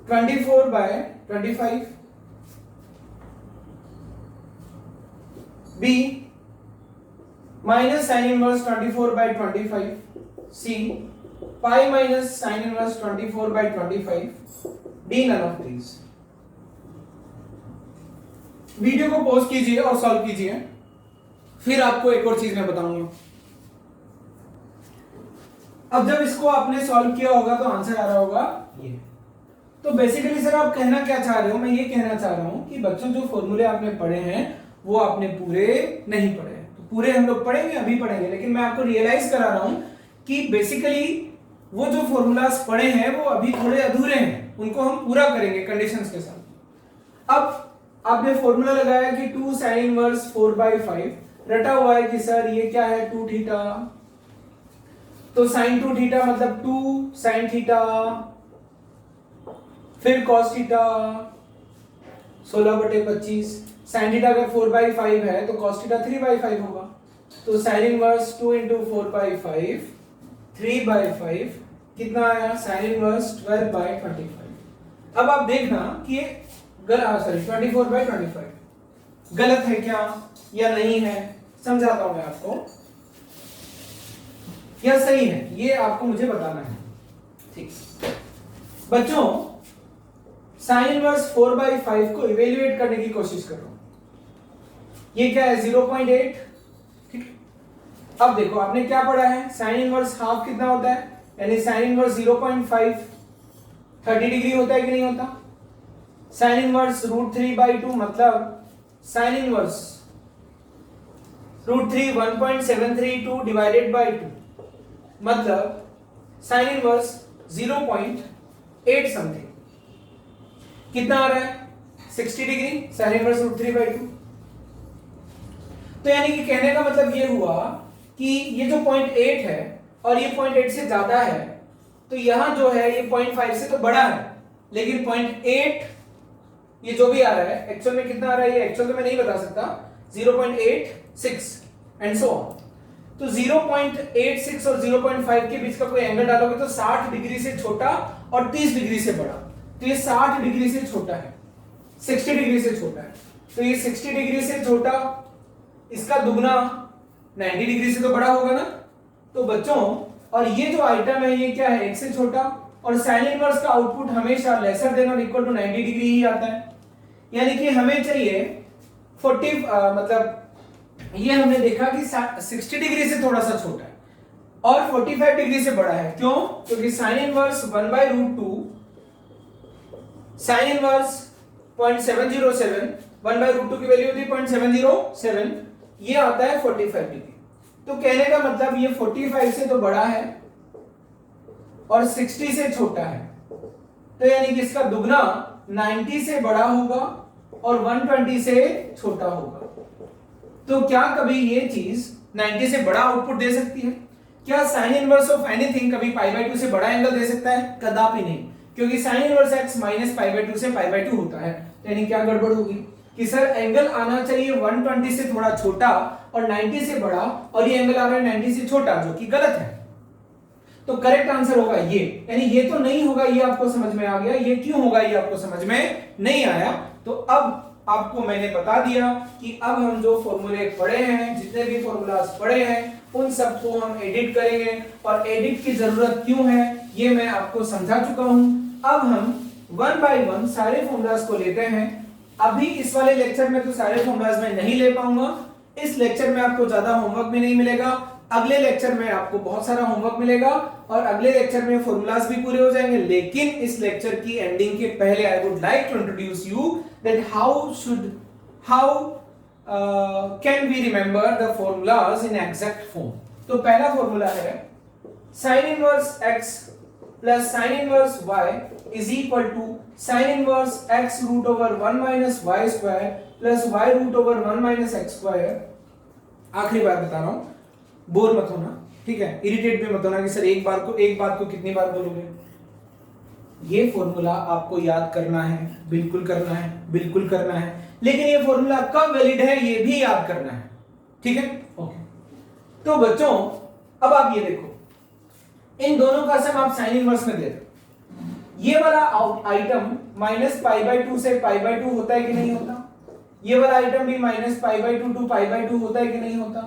24/25 B minus sin inverse 24/25 C pi minus sin inverse 24/25 D none of these। Video को पॉज कीजिए और सॉल्व कीजिए, फिर आपको एक और चीज मैं बताऊंगा। अब जब इसको आपने सॉल्व किया होगा तो आंसर आ रहा होगा ये। तो बेसिकली सर आप कहना क्या चाह रहे हो? मैं ये कहना चाह रहा हूं कि बच्चों जो फॉर्मूले आपने पढ़े हैं वो आपने पूरे नहीं पढ़े हैं। तो पूरे हम लोग पढ़ेंगे, अभी पढ़ेंगे, लेकिन मैं आपको रियलाइज करा रहा हूं कि बेसिकली वो जो फॉर्मूलाज पढ़े हैं वो अभी थोड़े अधूरे हैं, उनको हम पूरा करेंगे कंडीशंस के साथ। अब आपने फॉर्मूला लगाया कि 2 sin इनवर्स 4/5, रटा हुआ है कि सर ये क्या है 2 थीटा, तो sin 2 थीटा मतलब 2 sin थीटा, फिर cos थीटा 16/25, sin थीटा अगर 4/5 है तो cos थीटा 3/5 होगा, तो sin इनवर्स 2 into 4/5 3/5 कितना आया? sin inverse 12/25। अब आप देखना कि ये 24/25 गलत है क्या या नहीं है, समझाता हूं मैं आपको, या सही है, ये आपको मुझे बताना है। ठीक बच्चों, साइन इनवर्स 4/5 को इवेल्युएट करने की कोशिश करो। ये क्या है 0.8। ठीक, अब देखो आपने क्या पढ़ा है, साइन इनवर्स हाफ कितना होता है, यानी साइन इनवर्स 0.5 30 डिग्री होता है कि नहीं होता। साइन इनवर्स √3/2 मतलब साइन इनवर्स √3 1.732 डिवाइडेड बाय 2 मतलब साइन इनवर्स 0.8 समथिंग कितना आ रहा है 60 डिग्री, साइन इनवर्स √3/2। तो यानी कि कहने का मतलब ये हुआ कि ये जो 0.8 है और ये 0.8 से ज्यादा है, तो यहां जो है ये 0.5 से तो बड़ा है, लेकिन 0.8 ये जो भी आ रहा है एक्चुअल में कितना आ रहा है, ये एक्चुअल में मैं नहीं बता सकता, 0.86 एंड सो ऑन। तो 0.86 और 0.5 के बीच का कोई एंगल डालोगे तो 60 डिग्री से छोटा और 30 डिग्री से बड़ा, तो ये 60 डिग्री से छोटा है, 60 डिग्री से छोटा है, तो ये 60 डिग्री से छोटा, इसका दुगना 90 डिग्री से तो बड़ा होगा ना। तो बच्चों, और ये जो आइटम है ये क्या है 1 से छोटा, और साइन इनवर्स का आउटपुट हमेशा लेसर देन और इक्वल टू 90 डिग्री ही आता है, यानी कि हमें चाहिए 40 मतलब ये हमने देखा कि 60 डिग्री से थोड़ा सा छोटा है और 45 डिग्री से बड़ा है। क्यों? क्योंकि साइन इनवर्स 1/√2 साइन इनवर्स 0.707 1/√2 की वैल्यू होती है 0.707, ये आता है 45 डिग्री। तो कहने का मतलब ये 45 से तो बड़ा है और 60 से छोटा है, तो यानी कि इसका दुगना 90 से बड़ा होगा और 120 से छोटा होगा। तो क्या कभी ये चीज 90 से बड़ा आउटपुट दे सकती है? क्या साइन इनवर्स ऑफ एनीथिंग कभी π/2 से बड़ा एंगल दे सकता है? कदापि नहीं, क्योंकि साइन इनवर्स x माइनस π/2 से π/2 होता है। यानी क्या गड़बड़ होगी कि सर एंगल आना चाहिए 120 से थोड़ा छोटा और 90 से बड़ा, और ये एंगल आ रहा है 90 से छोटा, जो कि गलत है। तो करेक्ट आंसर होगा ये, यानी ये तो नहीं होगा, ये आपको समझ में आ गया। ये क्यों होगा ये आपको समझ में नहीं आया। तो अब आपको मैंने बता दिया कि अब हम जो फॉर्मूले पढ़े हैं, जितने भी फॉर्मूलाज पढ़े हैं, उन सबको हम एडिट करेंगे, और एडिट की जरूरत क्यों है ये मैं आपको समझा चुका हूं। अब हम 1 by 1 सारे फॉर्मूलाज को लेते हैं। अभी इस वाले लेक्चर में तो सारे फॉर्मूलाज मैं नहीं ले पाऊंगा, इस लेक्चर में आपको ज्यादा होमवर्क भी नहीं मिलेगा, अगले लेक्चर में आपको बहुत सारा होमवर्क मिलेगा और अगले लेक्चर में फॉर्मूलाज भी पूरे हो जाएंगे। लेकिन इस लेक्चर की एंडिंग के पहले I would like to introduce you that how can we remember the formulas in exact form. तो पहला फॉर्मूला है sin inverse x plus sin inverse y is equal to sin inverse x root over 1 minus y square plus y root over 1 minus x square. आखिरी बार बता रहा हूं, bore मत होना। ठीक है, इरिटेट भी मत होना कि सर एक बात को कितनी बार बोलोगे। ये फॉर्मूला आपको याद करना है, बिल्कुल करना है, बिल्कुल करना है, लेकिन ये फॉर्मूला कब वैलिड है ये भी याद करना है, ठीक है। ओके, तो बच्चों अब आप ये देखो, इन दोनों का सम आप साइन इनवर्स में दे दो। ये वाला आइटम माइनस पाई बाय 2 से पाई बाय 2 होता है कि नहीं होता, ये वाला आइटम भी minus pi by 2 to pi by 2 होता है कि नहीं होता।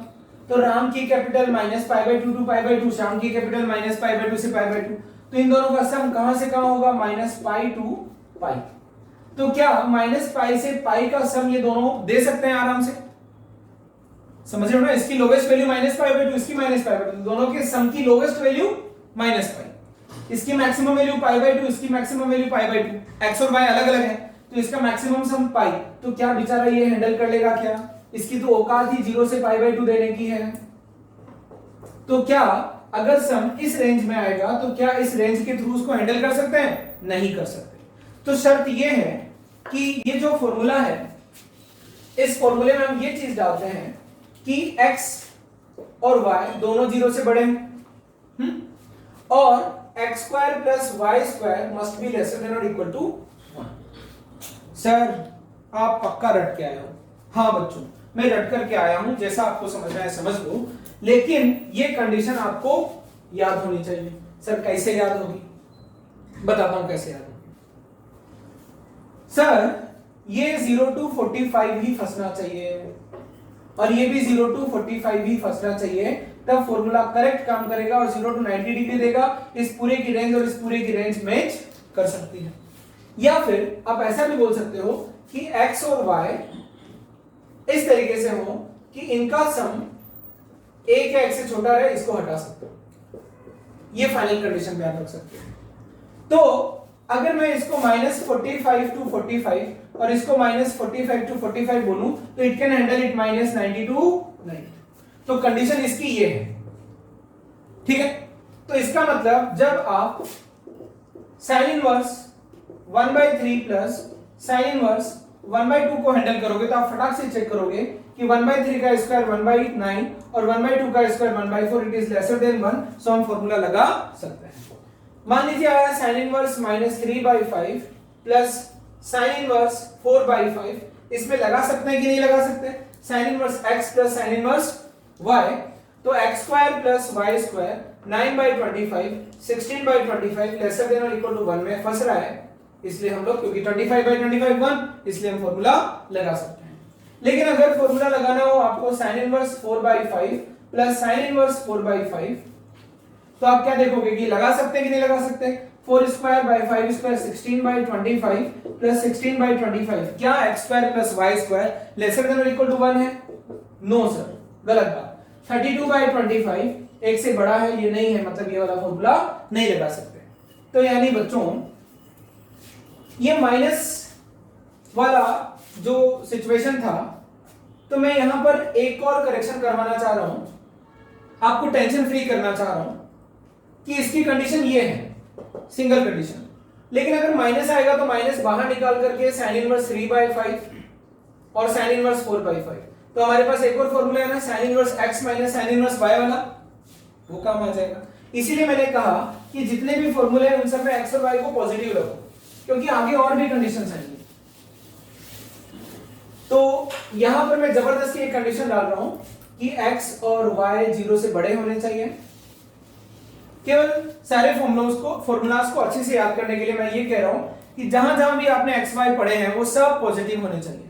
तो राम की capital minus pi by 2 to pi by 2, Shyam की कैपिटल माइनस पाई बाय 2 से पाई बाय 2, तो इन दोनों का सम कहां से कहां होगा, माइनस पाई टू पाई। तो क्या माइनस पाई से पाई का सम ये दोनों दे सकते हैं आराम से, समझ रहे हो ना। इसकी lowest value minus pi by 2, इसकी माइनस पाई बाय 2, दोनों के सम की लोवेस्ट वैल्यू माइनस पाई, इसकी मैक्सिमम वैल्यू पाई बाय 2, इसकी maximum value pi by 2, x और वाई अलग अलग है तो इसका मैक्सिमम सम पाई। तो क्या बेचारा ये हैंडल कर लेगा क्या, इसकी तो औकात ही 0 से पाई बाय 2 देने की है। तो क्या अगर सम इस रेंज में आएगा तो क्या इस रेंज के थ्रू उसको हैंडल कर सकते हैं, नहीं कर सकते। तो शर्त ये है कि ये जो फॉर्मूला है, इस फॉर्मूले में हम ये चीज डालते हैं कि x और y दोनों 0 से बड़े हैं, और x square plus y square must be lesser than और इक्वल टू 1। सर आप पक्का रट के आए हो? हाँ बच्चों, मैं रट करके आया हूं, जैसा आपको समझना है समझ लो, लेकिन ये कंडीशन आपको याद होनी चाहिए। सर कैसे याद होगी, बताता हूं कैसे याद होगी। सर ये 0 to 45 ही फंसना चाहिए और ये भी 0 to 45 ही फंसना चाहिए, तब फॉर्मूला करेक्ट काम करेगा और 0 to 90 डिग्री देगा। इस पूरे की रेंज और इस पूरे की रेंज मैच कर सकती है। या फिर आप ऐसा भी बोल सकते हो कि x और y इस तरीके से हो कि इनका सम a क्या x से छोटा रहे, इसको हटा सकते हो, ये फाइनल कंडीशन में आप रख सकते हो। तो अगर मैं इसको -45 to 45 और इसको -45 to 45 बोलूं तो it can handle it -90 to 90। तो कंडीशन इसकी ये है, ठीक है। तो इसका मतलब जब आप sine inverse 1/3 plus sine inverse 1/2 को हैंडल करोगे तो आप फटाक से चेक करोगे कि 1/3 का स्क्वायर 1/9 और 1/2 का square 1/4, it is lesser than 1, सो हम फॉर्मूला लगा सकते हैं। मान लीजिए आया sine inverse -3/5 plus sine inverse 4/5, इसमें लगा सकते हैं कि नहीं लगा सकते, sign inverse x plus sine inverse y, तो x square plus y square 9/25 16/25 laser than और इक्वल टू 1 में फंस रहा है, इसलिए हम लोग, क्योंकि 25/25 1, इसलिए हम फॉर्मूला लगा सकते हैं। लेकिन अगर फॉर्मूला लगाना हो आपको sign inverse 4/5 plus sine inverse 4/5, तो आप क्या देखोगे कि लगा सकते हैं कि नहीं लगा सकते। 4 स्क्वायर बाय 5 स्क्वायर 16/25 प्लस 16/25, क्या x square plus y square lesser than और इक्वल टू 1 है? नो सर, गलत बात। 32/25 एक से बड़ा है, ये नहीं है, मतलब ये वाला फॉर्मूला नहीं लगा सकते। तो यानी बच्चों ये माइनस वाला जो सिचुएशन था, तो मैं यहां पर एक और करेक्शन करवाना चाह रहा हूं, आपको टेंशन फ्री करना चाह रहा हूं कि इसकी कंडीशन ये है, सिंगल कंडीशन। लेकिन अगर माइनस आएगा तो माइनस बाहर निकाल करके साइन इनवर्स 3/5 और साइन इनवर्स 4/5, तो हमारे पास एक और फॉर्मूला है ना, sign inverse x minus sine inverse y वाला, वो काम आ जाएगा। इसीलिए मैंने कहा कि जितने भी फॉर्मूले हैं उन सब में x और y को पॉजिटिव रखो, क्योंकि आगे और भी कंडीशंस आएंगी। तो यहां पर मैं जबरदस्ती एक कंडीशन डाल रहा हूं कि x और y 0 से बड़े होने चाहिए। केवल सारे फॉर्मूलास को अच्छे से याद करने के लिए मैं ये कह रहा हूं कि जहां जहां भी आपने x y पढ़े हैं वो सब पॉजिटिव होने चाहिए।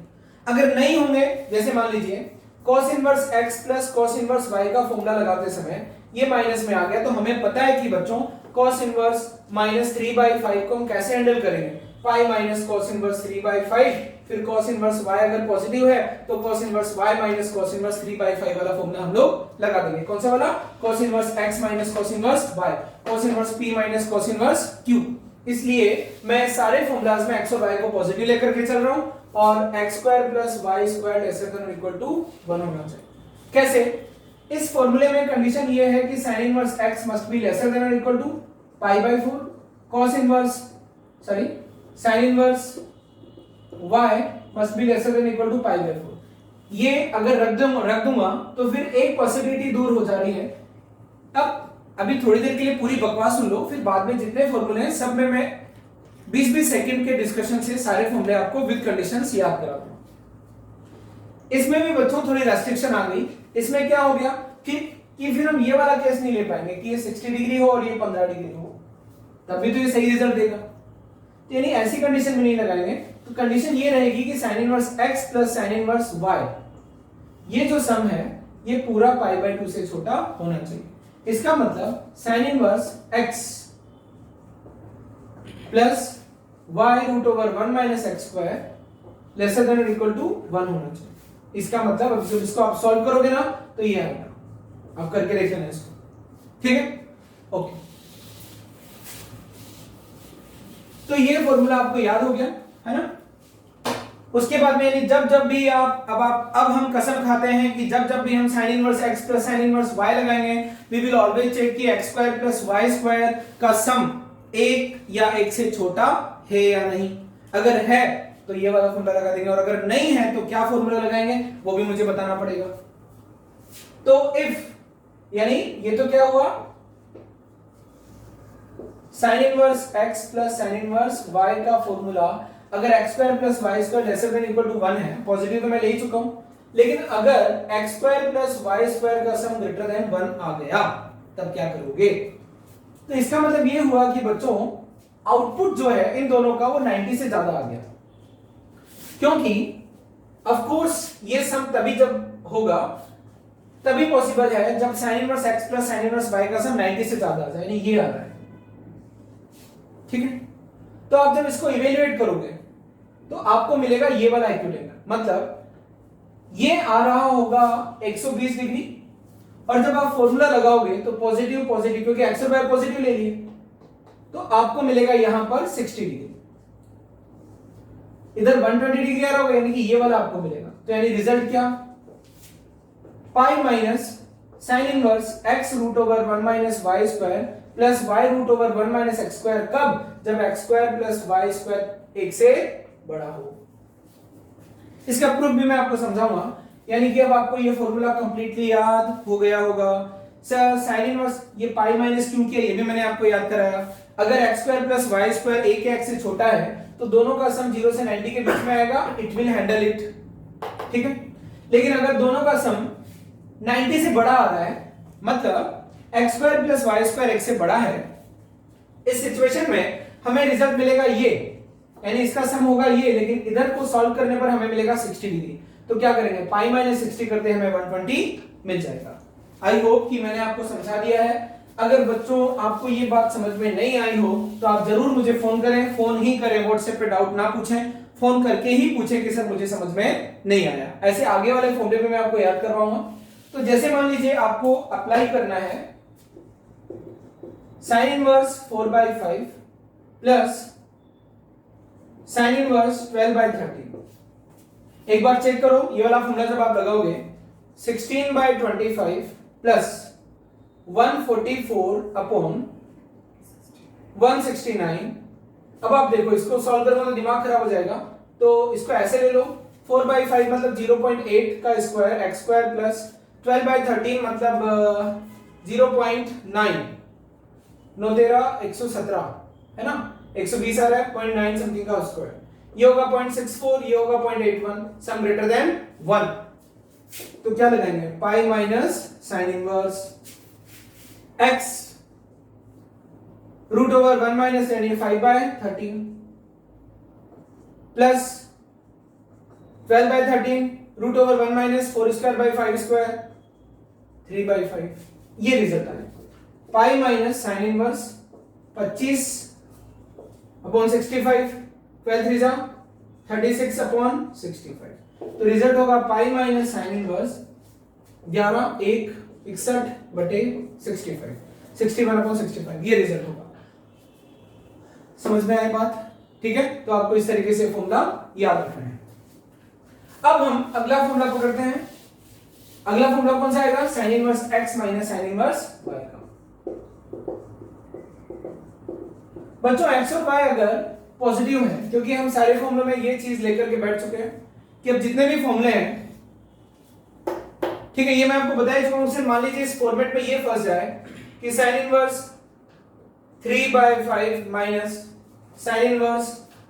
अगर नहीं होंगे, जैसे मान लीजिए cos inverse x plus cos inverse y का फॉर्मूला लगाते समय ये माइनस में आ गया, तो हमें पता है कि बच्चों cos इनवर्स -3/5 को हम कैसे हैंडल करेंगे, पाई माइनस cos इनवर्स 3/5, फिर cos इनवर्स y अगर पॉजिटिव है तो cos inverse y minus cos inverse 3/5 वाला फॉर्मूला हम लोग लगा देंगे। कौन सा वाला? cos inverse x minus cos inverse y, cos inverse p minus cos inverse q। इसलिए मैं सारे फॉर्मूलाज में x और y को पॉजिटिव लेकर के चल रहा हूं और x square plus y square lesser than और इक्वल टू 1 होना चाहिए। कैसे? इस फॉर्मूले में कंडीशन ये है कि sin inverse x must be lesser than और equal to π/4, cos inverse sin inverse y must be lesser than equal to π/4। ये अगर रख दूंगा तो फिर एक पॉसिबिलिटी दूर हो जा रही है। अब अभी थोड़ी देर के लिए पूरी बकवास सुन लो, फिर बाद में जितने फॉर्मूले हैं सब में मैं 20-20 सेकंड के डिस्कशन से सारे फॉर्मूले आपको विद कंडीशंस याद करा दूंगा। इसमें भी बच्चों थोड़ी रेस्ट्रिक्शन आ गई। इसमें क्या हो गया कि फिर हम ये वाला केस नहीं ले पाएंगे कि ये 60 डिग्री हो और ये 15 डिग्री हो, तब भी तो ये सही रिजल्ट देगा। तो यानी ऐसी कंडीशन में नहीं लगाएंगे। तो कंडीशन ये रहेगी कि sin inverse x plus sin inverse y, ये जो सम है ये पूरा π/2 से छोटा होना चाहिए। इसका मतलब sin inverse x plus y root over 1 minus x square lesser than और इक्वल टू 1 होना चाहिए। इसका मतलब अब जब इसको आप सॉल्व करोगे ना तो ये आएगा, आप करके देख लेना इसको, ठीक है। ओके, तो ये फॉर्मूला आपको याद हो गया है ना। उसके बाद में यानी जब भी अब हम कसम खाते हैं कि जब भी हम sin inverse x plus sin inverse y लगाएंगे, वी विल ऑलवेज चेक कि x square plus y square का सम 1 या 1 से छोटा है या नहीं। अगर है तो ये वाला फॉर्मूला लगा देंगे, और अगर नहीं है तो क्या फॉर्मूला लगाएंगे वो भी मुझे बताना पड़ेगा। तो इफ, यानी ये तो क्या हुआ, sin inverse x plus sin inverse y का फॉर्मूला अगर x square plus y square lesser than equal to 1 है, पॉजिटिव तो मैं ले ही चुका हूं, लेकिन अगर x square plus y square का सम ग्रेटर देन 1 आ गया तब क्या करोगे। तो इसका मतलब ये हुआ कि बच्चों आउटपुट जो है इन दोनों का वो 90 से ज्यादा आ गया, क्योंकि ऑफ कोर्स ये सम तभी जब होगा तभी पॉसिबल है जब sin inverse x plus sin inverse y का सम 90 से ज्यादा आ जाए, यानी ये आ रहा है, ठीक है। तो आप जब इसको इवेल्युएट करोगे तो आपको मिलेगा ये वाला इक्विलेटरल, मतलब ये आ रहा होगा 120 डिग्री, और जब आप फॉर्मूला लगाओगे तो पॉजिटिव पॉजिटिव, क्योंकि x और y पॉजिटिव ले लिए, तो आपको मिलेगा यहां पर 60 डिग्री, इधर 120 डिग्री आ रहा होगा, यानी कि ये वाला आपको मिलेगा। तो यानी रिजल्ट क्या, pi minus sine inverse x root over 1 minus y square plus y root over 1 minus x square, कब, जब x square plus y square 1 से बड़ा हो। इसका प्रूफ भी मैं आपको समझाऊंगा, यानी कि अब आपको ये फॉर्मूला कंप्लीटली याद हो गया होगा। सर साइन इनवर्स ये पाई माइनस क्यों किया, ये भी मैंने आपको याद कराया। अगर x square plus y square 1 के x से छोटा है तो दोनों का सम 0 से 90 के बीच में आएगा, इट विल हैंडल इट, ठीक है। लेकिन अगर दोनों का सम 90 से बड़ा आ रहा है, मतलब x square plus y square 1 से बड़ा है, इस सिचुएशन में हमें रिजल्ट मिलेगा ये, यानी इसका सम होगा ये, लेकिन इधर को सॉल्व करने पर हमें मिलेगा 60 डिग्री। तो क्या करेंगे, पाई माइनस 60 करते हमें 120 मिल जाएगा। आई होप कि मैंने आपको समझा दिया है। अगर बच्चों आपको ये बात समझ में नहीं आई हो तो आप जरूर मुझे फोन करें, फोन ही करें, व्हाट्सएप पे डाउट ना पूछें, फोन करके ही पूछें कि सर मुझे समझ में नहीं आया। ऐसे आगे वाले फॉर्मूले में मैं आपको याद करवाऊंगा। तो जैसे मान लीजिए आपको अप्लाई करना है sin inverse 4/5 plus sin inverse 12/13। एक बार चेक करो, ये वाला फॉर्मूला जब आप लगाओगे 16/25 प्लस 144 अपॉन 169। अब आप देखो इसको सॉल्व करोगे तो दिमाग खराब हो जाएगा, तो इसको ऐसे ले लो, 4/5 मतलब 0.8 का स्क्वायर x स्क्वायर प्लस 12/13 मतलब 0.9, 9 13 117 है ना, 120 आ रहा है, 0.9 समथिंग का स्क्वायर, ये होगा 0.64, ये होगा 0.81, सम ग्रेटर देन 1। तो क्या लगाएंगे, pi minus sine inverse x root over 1 minus यानी 5/13 plus 12/13 root over 1 minus 4 square by 5 square 3/5। ये रिजल्ट आया, pi minus sine inverse 25 upon 65, 12 3 जा 36 अपॉन 65। तो रिजल्ट होगा पाई माइनस साइन इनवर्स 11 1 61 बटे 65, 61 अपॉन 65, ये रिजल्ट होगा। समझ में आई बात, ठीक है। तो आपको इस तरीके से फॉर्मूला याद रखना है। अब हम अगला फॉर्मूला पकड़ते हैं। अगला फॉर्मूला कौन सा आएगा, sign inverse x minus sine inverse y का। बच्चों x और y अगर पॉजिटिव है, क्योंकि हम सारे फॉर्मूले में ये चीज लेकर के बैठ चुके हैं कि अब जितने भी फॉर्मूले हैं, ठीक है, ये मैं आपको बता चुका हूं। मान लीजिए इस फॉर्मेट में ये फंस जाए कि sine inverse 3/5 minus sine inverse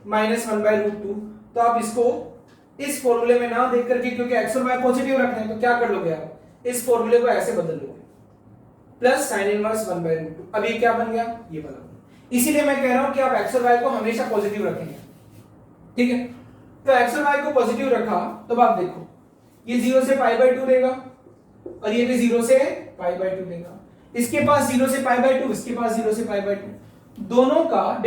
-1/√2, तो आप इसको इस फॉर्मूले में ना देख करके, क्योंकि एक्स और वाई पॉजिटिव रखना है, तो क्या कर लोगे आप, इस फॉर्मूले को ऐसे बदल लोगे, प्लस साइन इनवर्स 1/√2। अब ये क्या बन गया, ये बन गया। इसीलिए मैं कह रहा हूं कि आप एक्स और वाई को हमेशा पॉजिटिव रखेंगे, ठीक है। तो एक्स और वाई को पॉजिटिव रखा, तो आप देखो ये 0 से π/2 देगा और ये भी 0 से π/2 देगा। इसके पास 0 से π/2, इसके पास 0 से π/2, दोनों का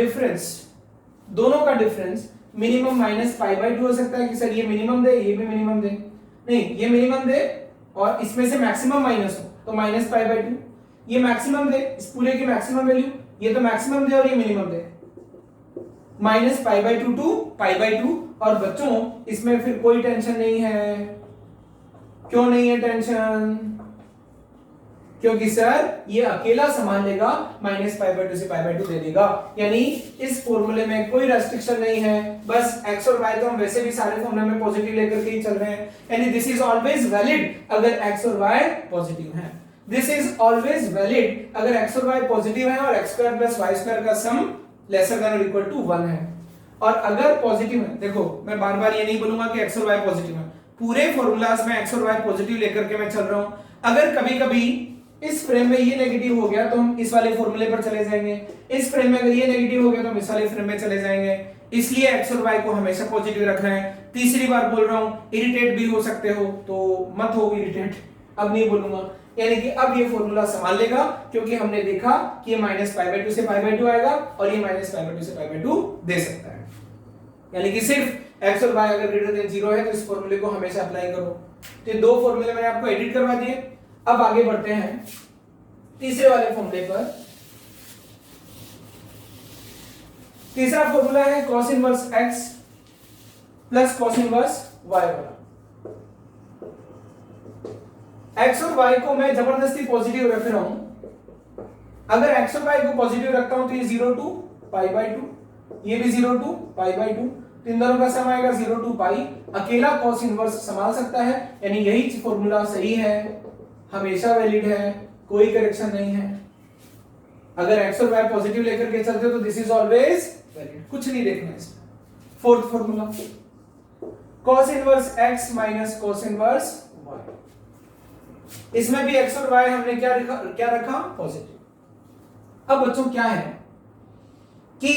डिफरेंस मिनिमम माइनस π/2 हो सकता है कि सर ये मिनिमम दे, ये भी मिनिमम दे, नहीं ये मिनिमम दे और इसमें से मैक्सिमम माइनस हो तो माइनस π/2, ये मैक्सिमम दे, इस पूरे की मैक्सिमम वैल्यू, ये तो मैक्सिमम दे और ये मिनिमम दे, माइनस π/2 टू π/2। और बच्चों इसमें फिर कोई टेंशन नहीं है, क्यों नहीं है टेंशन, क्योंकि सर ये अकेला संभाल लेगा, माइनस π/2 से π/2 दे देगा, यानी इस फॉर्मूले में कोई रेस्ट्रिक्शन नहीं है, बस x और y तो हम वैसे भी सारे फॉर्मूले में पॉजिटिव लेकर के ही चल रहे हैं, यानी दिस इज ऑलवेज वैलिड अगर x और y पॉजिटिव हैं, दिस इज ऑलवेज वैलिड अगर x और y पॉजिटिव है और x² + y² का सम लेसर देन और इक्वल टू 1 है। और अगर पॉजिटिव है, देखो मैं बार बार ये नहीं बोलूंगा कि x और y पॉजिटिव है, पूरे फॉर्मूलाज में x और y पॉजिटिव लेकर के मैं चल रहा हूं। अगर कभी कभी इस फ्रेम में ये नेगेटिव हो गया तो हम इस वाले फॉर्मूले पर चले जाएंगे, इस फ्रेम में अगर ये नेगेटिव हो गया तो हम इस वाले फ्रेम में चले जाएंगे, इसलिए x और y को हमेशा पॉजिटिव रखना है। तीसरी बार बोल रहा हूं, इरिटेट भी हो सकते हो तो मत हो इरिटेट, अब नहीं बोलूंगा, यानी कि अब ये फॉर्मूला संभाल लेगा, क्योंकि हमने देखा कि ये माइनस π/2 से π/2 आएगा और ये माइनस π/2 से π/2 दे सकता है, यानी कि सिर्फ x और y अगर ग्रेटर देन 0 है तो इस फॉर्मूले को हमेशा अप्लाई करो। तो ये दो फॉर्मूले मैंने आपको एडिट करवा दिए। अब आगे बढ़ते हैं तीसरे वाले फॉर्मूले पर। तीसरा फॉर्मूला है cos inverse x plus cos inverse y वाला। x और y को मैं जबरदस्ती पॉजिटिव रख रहा हूं, अगर x और y को पॉजिटिव रखता हूं तो ये 0 to π/2, ये भी 0 to π/2, तो इन दोनों का सम आएगा 0 to π। अकेला cos इनवर्स संभाल सकता है, यानी यही फॉर्मूला सही है, हमेशा वैलिड है, कोई करेक्शन नहीं है। अगर x और y पॉजिटिव लेकर के चलते हो तो दिस इज ऑलवेज वैलिड, कुछ नहीं देखना है इसमें। Fourth formula cos inverse x minus cos inverse y, इसमें भी x और y हमने क्या रखा पॉजिटिव। अब बच्चों क्या है कि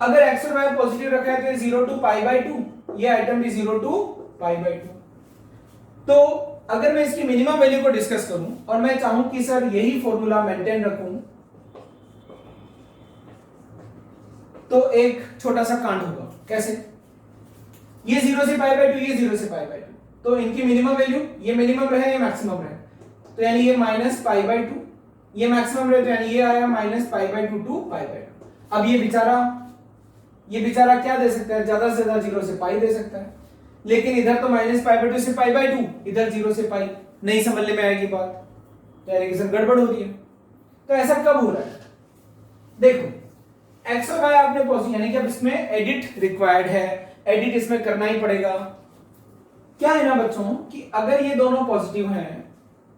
अगर x और y पॉजिटिव रखा है तो ये 0 to π/2, ये आइटम भी 0 to π/2। तो अगर मैं इसकी मिनिमम वैल्यू को डिस्कस करूं और मैं चाहूं कि सर यही फॉर्मूला मेंटेन रखूं, तो एक छोटा सा कांड होगा। कैसे? ये 0 से π/2, ये 0 से π/2, तो इनकी मिनिमम वैल्यू, ये मिनिमम रहे, ये मैक्सिमम रहे, तो यानी ये माइनस π/2, ये मैक्सिमम रहे, तो यानी ये आया माइनस π/2 टू π/2। अब ये बेचारा क्या दे सकता है, ज्यादा से ज्यादा 0 से π दे सकता है, लेकिन इधर तो माइनस π/2 से π/2, इधर 0 से π, नहीं समझने में आएगी बात, तो यानी कि सर गड़बड़ हो रही है। तो ऐसा कब हो रहा है? देखो x और y आपने पॉजिटिव, यानी कि अब इसमें एडिट रिक्वायर्ड है, एडिट इसमें करना ही पड़ेगा। क्या है ना बच्चों कि अगर ये दोनों पॉजिटिव हैं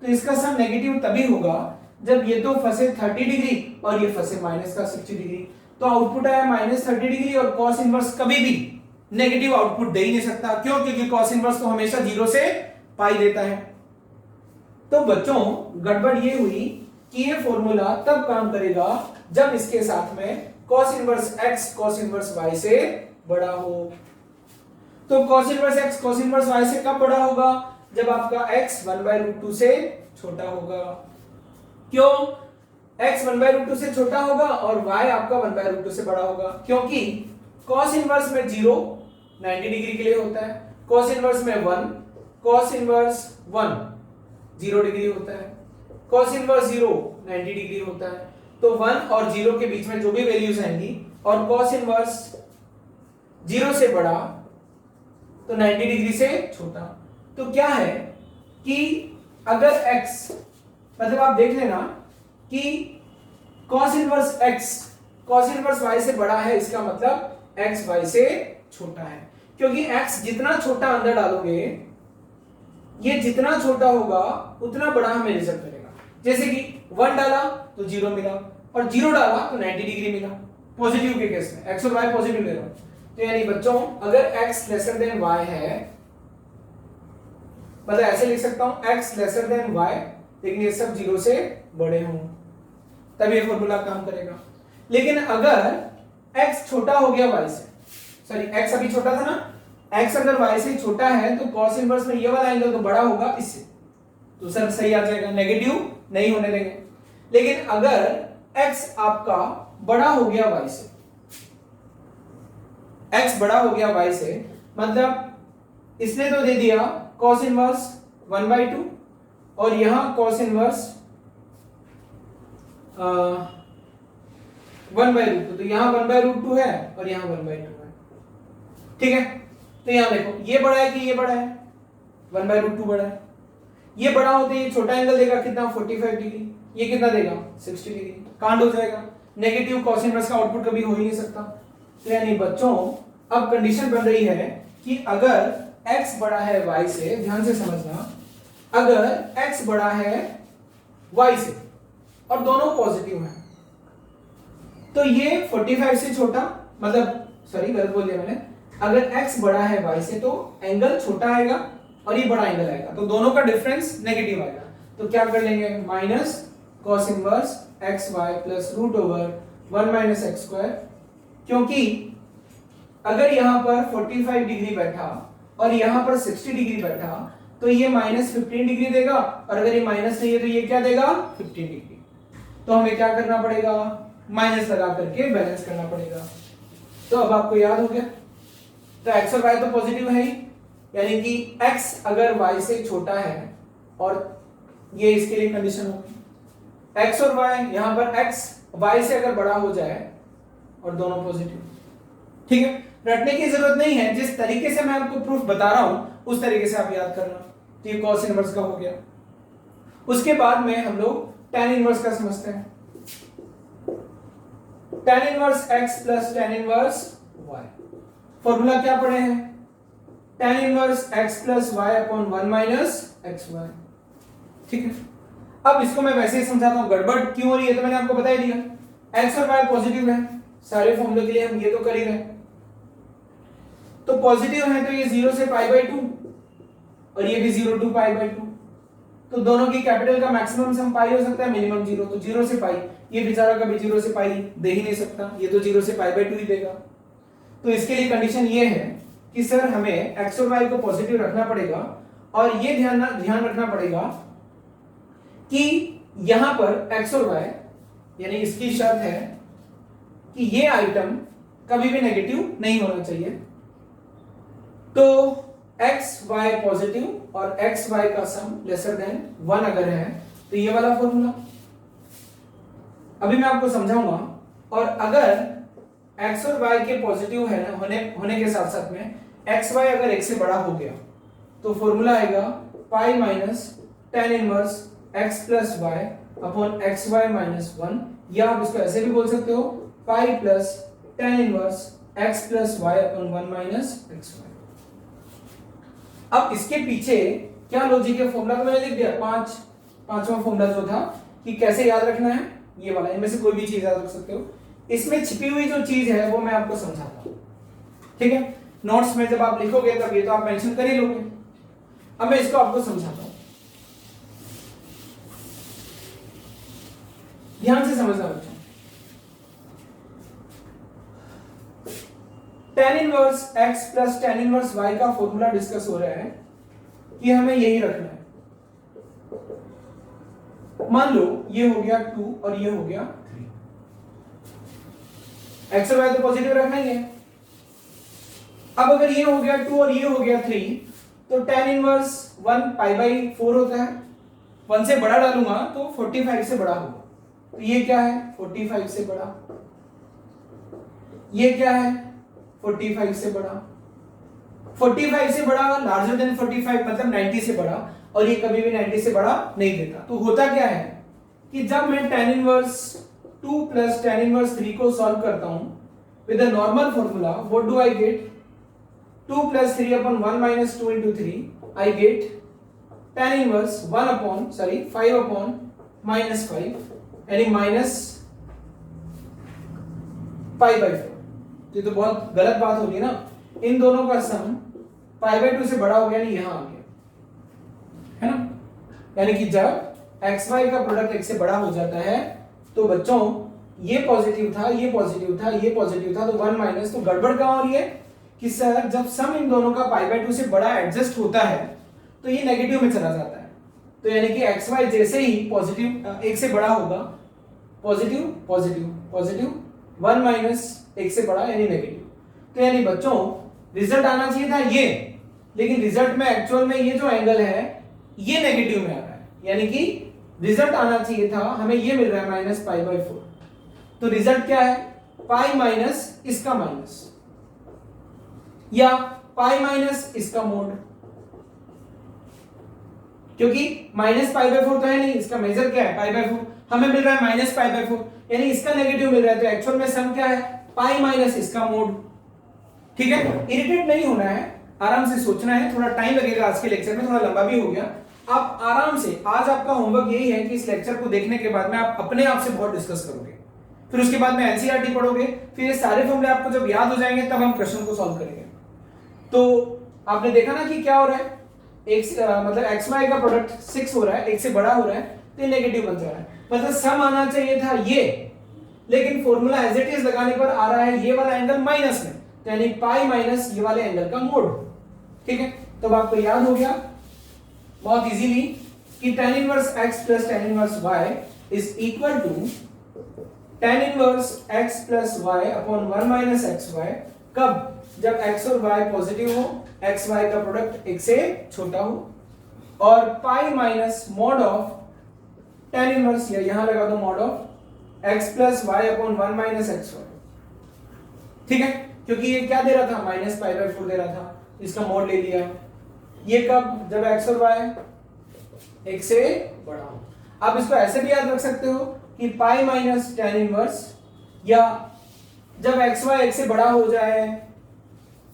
तो इसका सम नेगेटिव तभी होगा जब ये तो फंसे 30 डिग्री और ये फंसे माइनस का 60 डिग्री, तो आउटपुट आया माइनस 30 डिग्री, और cos इनवर्स कभी भी नेगेटिव आउटपुट दे ही नहीं सकता। क्यों? क्योंकि cos इनवर्स तो हमेशा 0 से पाई देता है। तो बच्चों गड़बड़ ये हुई कि ये फॉर्मूला तब काम करेगा जब इसके साथ में cos inverse x cos inverse y से बड़ा हो। तो cos inverse x cos inverse y से कब बड़ा होगा? जब आपका x 1/√2 से छोटा होगा। क्यों? x 1/√2 से छोटा होगा और y आपका 1/√2 से बड़ा होगा, क्योंकि cos इनवर्स में 0 90 डिग्री के लिए होता है, cos इनवर्स में 1 cos इनवर्स 1 0 डिग्री होता है, cos इनवर्स 0 90 डिग्री होता है। तो 1 और 0 के बीच में जो भी वैल्यूज आएंगी और cos इनवर्स 0 से बड़ा तो 90 डिग्री से छोटा। तो क्या है कि अगर x, मतलब आप देख लेना कि cos inverse x cos inverse y से बड़ा है, इसका मतलब x y से छोटा है, क्योंकि x जितना छोटा अंदर डालोगे, ये जितना छोटा होगा उतना बड़ा हमें रिजल्ट मिलेगा। जैसे कि 1 डाला तो 0 मिला और 0 डाला तो 90 डिग्री मिला पॉजिटिव के केस में। x और y पॉजिटिव ले रहा हूं तो यानी बच्चों अगर x लेसर देन y है, मतलब ऐसे लिख सकता हूं x लेसर देन y, लेकिन ये सब 0 से बड़े हों तब ये फॉर्मूला काम करेगा। लेकिन अगर x छोटा हो गया y से, सॉरी x अभी छोटा था ना, x अगर y से छोटा है तो cos इनवर्स में ये वाला एंगल तो बड़ा होगा इससे, तो सर सही आ जाएगा, नेगेटिव नहीं होने देंगे। लेकिन अगर x आपका बड़ा हो गया y से, x बड़ा हो गया y से, मतलब इसने तो दे दिया cos इनवर्स 1/2 और यहां cos इनवर्स 1/√2, तो यहां 1/√2 है और यहां 1/2 है, ठीक है। तो यहां देखो ये बड़ा है कि ये बड़ा है, 1/√2 बड़ा है, ये बड़ा होते ये छोटा एंगल देगा कितना 45 डिग्री, ये कितना देगा 60 डिग्री, कांड हो जाएगा, नेगेटिव cos इनवर्स का आउटपुट कभी हो ही नहीं सकता। तो यानी बच्चों अब कंडीशन बन रही है कि अगर x बड़ा है y से, ध्यान से समझना, अगर x बड़ा है y से और दोनों पॉजिटिव हैं तो ये 45 से छोटा, मतलब सॉरी गलत बोल दिया मैंने, अगर x बड़ा है y से तो एंगल छोटा आएगा और ये बड़ा एंगल आएगा, तो दोनों का डिफरेंस नेगेटिव आएगा। तो क्या कर लेंगे, minus cos inverse xy plus root over 1 minus x square, क्योंकि अगर यहां पर 45 डिग्री बैठा और यहां पर 60 डिग्री बैठा तो ये माइनस 15 डिग्री देगा, और अगर ये माइनस नहीं है तो ये क्या देगा 15 डिग्री। तो हमें क्या करना पड़ेगा, माइनस लगा करके बैलेंस करना पड़ेगा। तो अब आपको याद हो गया, तो x और y तो पॉजिटिव है ही, यानी कि x अगर y से छोटा है, और ये इसके लिए कंडीशन होगी, x और y, यहां पर x y से अगर बड़ा हो जाए और दोनों पॉजिटिव, ठीक है। रटने की जरूरत नहीं है, जिस तरीके से मैं आपको प्रूफ बता रहा हूं उस तरीके से आप याद करना। तो ये cos इनवर्स का हो गया। उसके बाद में हम लोग tan इनवर्स का समझते हैं। tan inverse x plus tan inverse y, formula क्या पढ़े हैं, tan inverse x plus y upon 1 minus x y, ठीक है। अब इसको मैं वैसे ही समझाता हूं, गड़बड़ क्यों हो रही है तो मैंने आपको बता ही दिया, x और y पॉजिटिव है, सारे फॉर्मूले के लिए हम ये तो कर ही रहे, तो पॉजिटिव है तो ये 0 से π/2 और ये भी 0 टू π/2, तो दोनों की कैपिटल का मैक्सिमम सम पाई हो सकता है, मिनिमम 0, तो 0 से पाई, ये बेचारा कभी 0 से पाई दे ही नहीं सकता, ये तो 0 से π/2 ही देगा। तो इसके लिए कंडीशन ये है कि सर हमें x और y को पॉजिटिव रखना पड़ेगा, और ये ध्यान रखना पड़ेगा कि यहां पर x और y, यानी इसकी शर्त है कि ये आइटम कभी भी नेगेटिव नहीं होना चाहिए। तो x y पॉजिटिव और x y का सम लेसर देन 1 अगर है तो ये वाला फॉर्मूला अभी मैं आपको समझाऊंगा। और अगर x और y के पॉजिटिव है ना होने के साथ साथ में x y अगर 1 से बड़ा हो गया तो फॉर्मूला आएगा pi minus tan inverse x plus y upon x Y minus 1, या आप इसको ऐसे भी बोल सकते हो pi plus tan inverse x plus y upon 1 minus x y. अब इसके पीछे क्या लॉजिक है, फॉर्मूला तो मैंने लिख दिया, पांचवा फॉर्मूला जो था कि कैसे याद रखना है, ये वाला, इनमें से कोई भी चीज याद रख सकते हो। इसमें छिपी हुई जो चीज है वो मैं आपको समझाता हूं, ठीक है। नोट्स में जब आप लिखोगे तब ये तो आप मेंशन कर ही लोगे। अब मैं इसको आपको समझाता हूं, ध्यान से समझना बच्चों। tan inverse x plus tan inverse y का फॉर्मूला डिस्कस हो रहा है कि हमें यही रखना है। मान लो ये हो गया 2 और ये हो गया 3, x और y तो पॉजिटिव रखना ही है। अब अगर ये हो गया 2 और ये हो गया 3 तो tan इनवर्स 1 π/4 होता है, 1 से बड़ा डालूंगा तो 45 से बड़ा होगा, तो ये क्या है 45 से बड़ा, ये क्या है 45 से बड़ा, 45 से बड़ा लार्जर देन 45 मतलब 90 से बड़ा, और ये कभी भी 90 से बड़ा नहीं देता। तो होता क्या है कि जब मैं tan inverse 2 plus tan inverse 3 को सॉल्व करता हूं with the normal formula, what do I get, 2 plus 3 upon 1 minus 2 into 3, I get tan inverse 5 upon -5 यानी -π/4। ये तो बहुत गलत बात होगी ना, इन दोनों का सम π/2 से बड़ा हो गया, यानी यहां आ गया, है ना। यानी कि जब xy का प्रोडक्ट x से बड़ा हो जाता है तो बच्चों ये पॉजिटिव था, ये पॉजिटिव था, ये पॉजिटिव था, तो 1 माइनस, तो गड़बड़ कहां हो रही है कि सर जब सम इन दोनों का π/2 से बड़ा एडजस्ट होता है तो ये नेगेटिव में चला जाता है। तो यानी कि xy जैसे ही पॉजिटिव एक से बड़ा होगा, पॉजिटिव पॉजिटिव पॉजिटिव, 1 माइनस एक से बड़ा यानी नेगेटिव। तो यानी बच्चों रिजल्ट आना चाहिए था ये, लेकिन रिजल्ट में एक्चुअल में ये जो एंगल है ये नेगेटिव में आ रहा है, यानी कि रिजल्ट आना चाहिए था, हमें ये मिल रहा है -π/4। तो रिजल्ट क्या है, पाई माइनस इसका माइनस या पाई माइनस इसका मोड, क्योंकि -π/4 तो है नहीं, इसका मेजर क्या है π/4, हमें मिल रहा है -π/4, यानी इसका नेगेटिव मिल रहा है, तो एक्चुअल में सम क्या है, पाई माइनस इसका मोड। ठीक है, इरिटेट नहीं होना है, आराम से सोचना है, थोड़ा टाइम लगेगा आज के लेक्चर में, थोड़ा लंबा भी हो गया। आप आराम से, आज आपका होमवर्क यही है कि इस लेक्चर को देखने के बाद में आप अपने आप से बहुत डिस्कस करोगे, फिर उसके बाद में एनसीईआरटी पढ़ोगे, फिर ये सारे फॉर्मूले आपको जब याद हो जाएंगे तब हम क्वेश्चन को सॉल्व करेंगे। तो आपने देखा ना कि क्या हो रहा है, मतलब xy का प्रोडक्ट 6 हो रहा है, एक से बड़ा हो रहा है, तो नेगेटिव बन जा रहा है, मतलब सम आना चाहिए था ये, लेकिन फॉर्मूला एज इट इज लगाने पर आ रहा है ये वाला एंगल माइनस में, यानी पाई माइनस ये वाले एंगल का मोड। ठीक है, तो अब आपको याद हो गया बहुत इजीली कि tan inverse x plus tan inverse y is equal to tan inverse x plus y upon 1 minus xy। कब, जब x और y पॉजिटिव हो, xy का प्रोडक्ट एक से छोटा हो, और pi minus mod of tan inverse, या यहां लगा दो mod of x plus y upon 1 minus xy। ठीक है, क्योंकि ये क्या दे रहा था, -π/4 दे रहा था, इसका मॉड ले लिया। ये कब, जब x और y एक से बड़ा हो। आप इसको ऐसे भी याद रख सकते हो कि पाई माइनस tan इनवर्स, या जब xy एक से बड़ा हो जाए,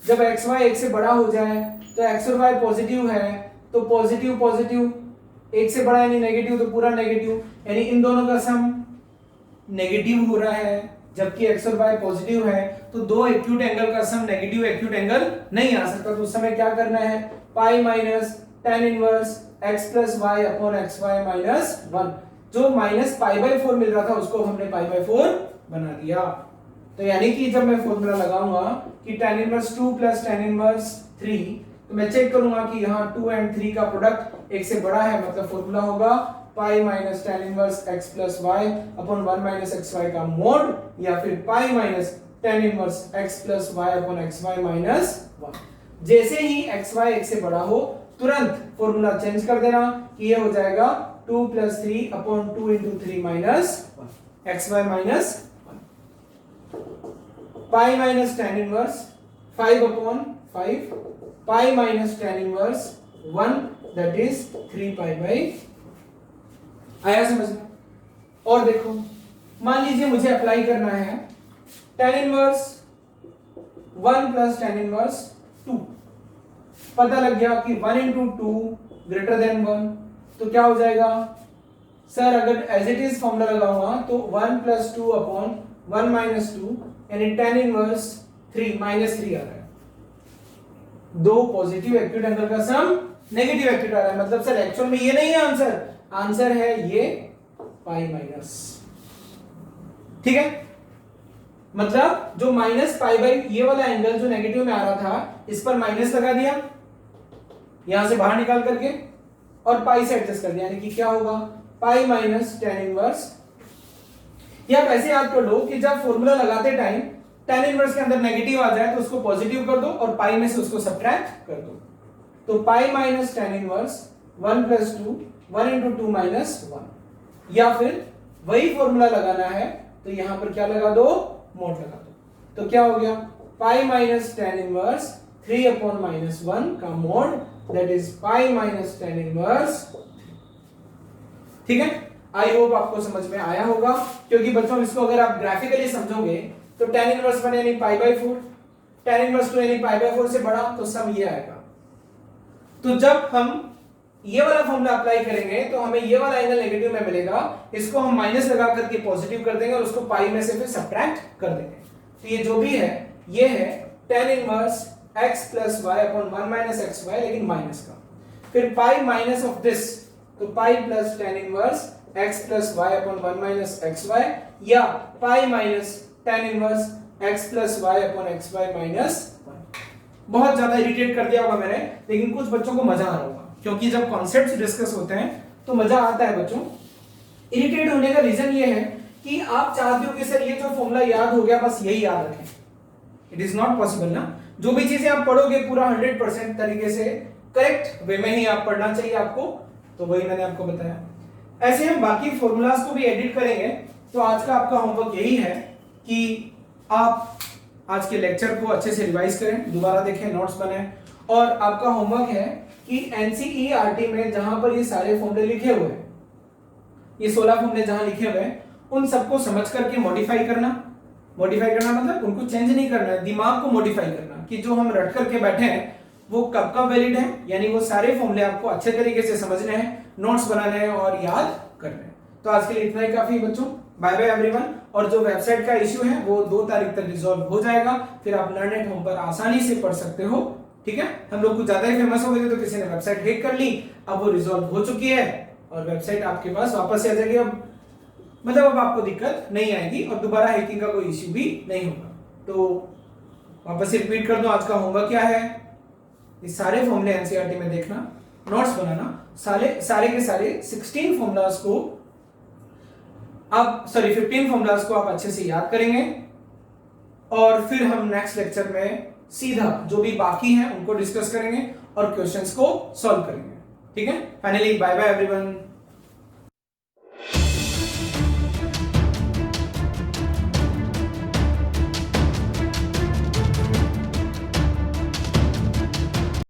जब xy एक से बड़ा हो जाए तो x और y पॉजिटिव है, तो पॉजिटिव पॉजिटिव, एक से बड़ा यानी नेगेटिव, तो पूरा नेगेटिव, यानी इन दोनों का सम नेगेटिव हो रहा है, जबकि x और y पॉजिटिव है, तो दो एक्यूट एंगल का सम नेगेटिव एक्यूट एंगल नहीं आ सकता। तो उस समय क्या करना है, पाई minus tan inverse x plus y upon xy minus 1, जो -π/4 मिल रहा था उसको हमने π/4 बना दिया। तो यानी कि जब मैं फॉर्मूला लगाऊंगा कि tan inverse 2 plus tan inverse 3, तो मैं चेक करूंगा कि यहाँ 2 एंड 3 का प्रोडक्ट एक से बड़ा है, मतलब फॉर्मूला होगा पाई minus tan inverse x plus y upon 1 minus xy का मोड, या फिर pi minus tan inverse x plus y upon xy minus 1। जैसे ही xy एक से बड़ा हो तुरंत फॉर्मूला चेंज कर देना कि ये हो जाएगा 2 plus 3 upon 2 into 3 minus 1, xy minus 1, pi minus tan inverse 5 upon 5, pi minus tan inverse 1 that is 3 pi by. आया समझ में? और देखो, मान लीजिए मुझे अप्लाई करना है tan inverse 1 plus tan inverse 2, पता लग गया कि 1 इंटू 2 ग्रेटर देन 1, तो क्या हो जाएगा सर, अगर एज इट इज फॉर्मूला लगाऊंगा तो 1 प्लस 2 अपॉन 1 माइनस 2, यानी tan इनवर्स 3 माइनस 3 आ रहा है, दो पॉजिटिव एक्यूट एंगल का सम नेगेटिव एक्यूट आ रहा है, मतलब सर एक्चुअल में ये नहीं है आंसर, आंसर है ये पाई माइनस। ठीक है, मतलब जो -π/, ये वाला एंगल जो नेगेटिव में आ रहा था इस पर माइनस लगा दिया यहां से बाहर निकाल करके, और पाई से एडजस्ट कर दिया, यानी कि क्या होगा, पाई माइनस tan इनवर्स। या आप ऐसे याद कर लो कि जब फॉर्मूला लगाते टाइम tan इनवर्स के अंदर नेगेटिव आ जाए तो उसको पॉजिटिव कर दो और पाई में से उसको सब्ट्रैक्ट कर दो, तो पाई minus tan inverse 1 plus 2 1 into 2 minus 1, या फिर वही फॉर्मूला लगाना है तो यहां पर क्या लगा दो, मोड लगा दो, तो क्या हो गया, पाई minus tan inverse 3 upon minus 1 का mode, that is pi minus tan inverse. ठीक है, आई होप आपको समझ में आया होगा, क्योंकि बच्चों इसको अगर आप ग्राफिकली समझोगे तो tan इनवर्स 1 यानी π/4, tan इनवर्स 2 यानी π/4 से बड़ा, तो सम ये आएगा। तो जब हम ये वाला फॉर्मूला अप्लाई करेंगे तो हमें ये वाला एंगल नेगेटिव में मिलेगा, इसको हम माइनस लगा करके पॉजिटिव कर देंगे और उसको पाई में से फिर सब्ट्रैक्ट कर देंगे। तो ये जो भी है ये है tan inverse x plus Y upon 1 minus x Y, लेकिन माइनस का। फिर पाई माइनस ऑफ दिस, तो pi plus tan inverse x plus Y upon 1 minus x Y, या pi minus tan inverse x plus Y upon x Y minus 1। बहुत ज्यादा irritate कर दिया होगा मैंने, लेकिन कुछ बच्चों को मजा आ रहा होगा, क्योंकि जब कॉन्सेप्ट्स डिस्कस होते हैं तो मजा आता है बच्चों। इरिटेट होने का रीजन ये है कि आप चाहते हो कि सर ये जो फॉर्मूला याद हो गया बस यही याद रखें। इट इज नॉट पॉसिबल ना। जो भी चीजें आप पढ़ोगे पूरा 100% तरीके से करेक्ट वे में ही आप पढ़ना चाहिए आपको, तो वही मैंने आपको बताया। ऐसे हम बाकी फॉर्मूलाज को भी एडिट करेंगे। तो आज का आपका होमवर्क यही है कि आप आज के लेक्चर को अच्छे से रिवाइज करें, दोबारा देखें, नोट्स बनाएं, और आपका होमवर्क है कि एनसीईआरटी में जहां पर ये सारे फॉर्मूले लिखे हुए हैं, ये 16 फॉर्मूले जहां लिखे हुए हैं, उन सबको समझ करके मॉडिफाई करना। मॉडिफाई करना मतलब उनको चेंज नहीं करना है, दिमाग को मॉडिफाई करना कि जो हम रट करके बैठे हैं वो कब कब वैलिड है, यानी वो सारे फॉर्मूले आपको अच्छे तरीके से समझने हैं, नोट्स बनाने हैं और याद करने हैं। तो आज के लिए इतना ही काफी है बच्चों। Bye bye everyone. और जो वेबसाइट का इश्यू है वो 2 तारीख तक रिजॉल्व हो जाएगा, फिर आप लर्न एट होम पर आसानी से पढ़ सकते हो। ठीक है, हम लोग कुछ ज्यादा ही फेमस हो गए थे तो किसी ने वेबसाइट हैक कर ली, अब वो रिजॉल्व हो चुकी है और वेबसाइट आपके पास वापस आ जाएगी। अब मतलब अब आपको दिक्कत नहीं आएगी और दोबारा हैकिंग का कोई इश्यू भी नहीं होगा। तो वापस से रिपीट कर दो, आज का होमवर्क क्या है, ये सारे फॉर्मूले एनसीईआरटी में देखना, नोट्स बनाना, सारे के सारे 16 फॉर्मूलाज को आप 15 फॉर्मूलाज को आप अच्छे से याद करेंगे, और फिर हम नेक्स्ट लेक्चर में सीधा जो भी बाकी हैं उनको डिस्कस करेंगे और क्वेश्चंस को सॉल्व करेंगे। ठीक है, फाइनली बाय बाय एवरीवन।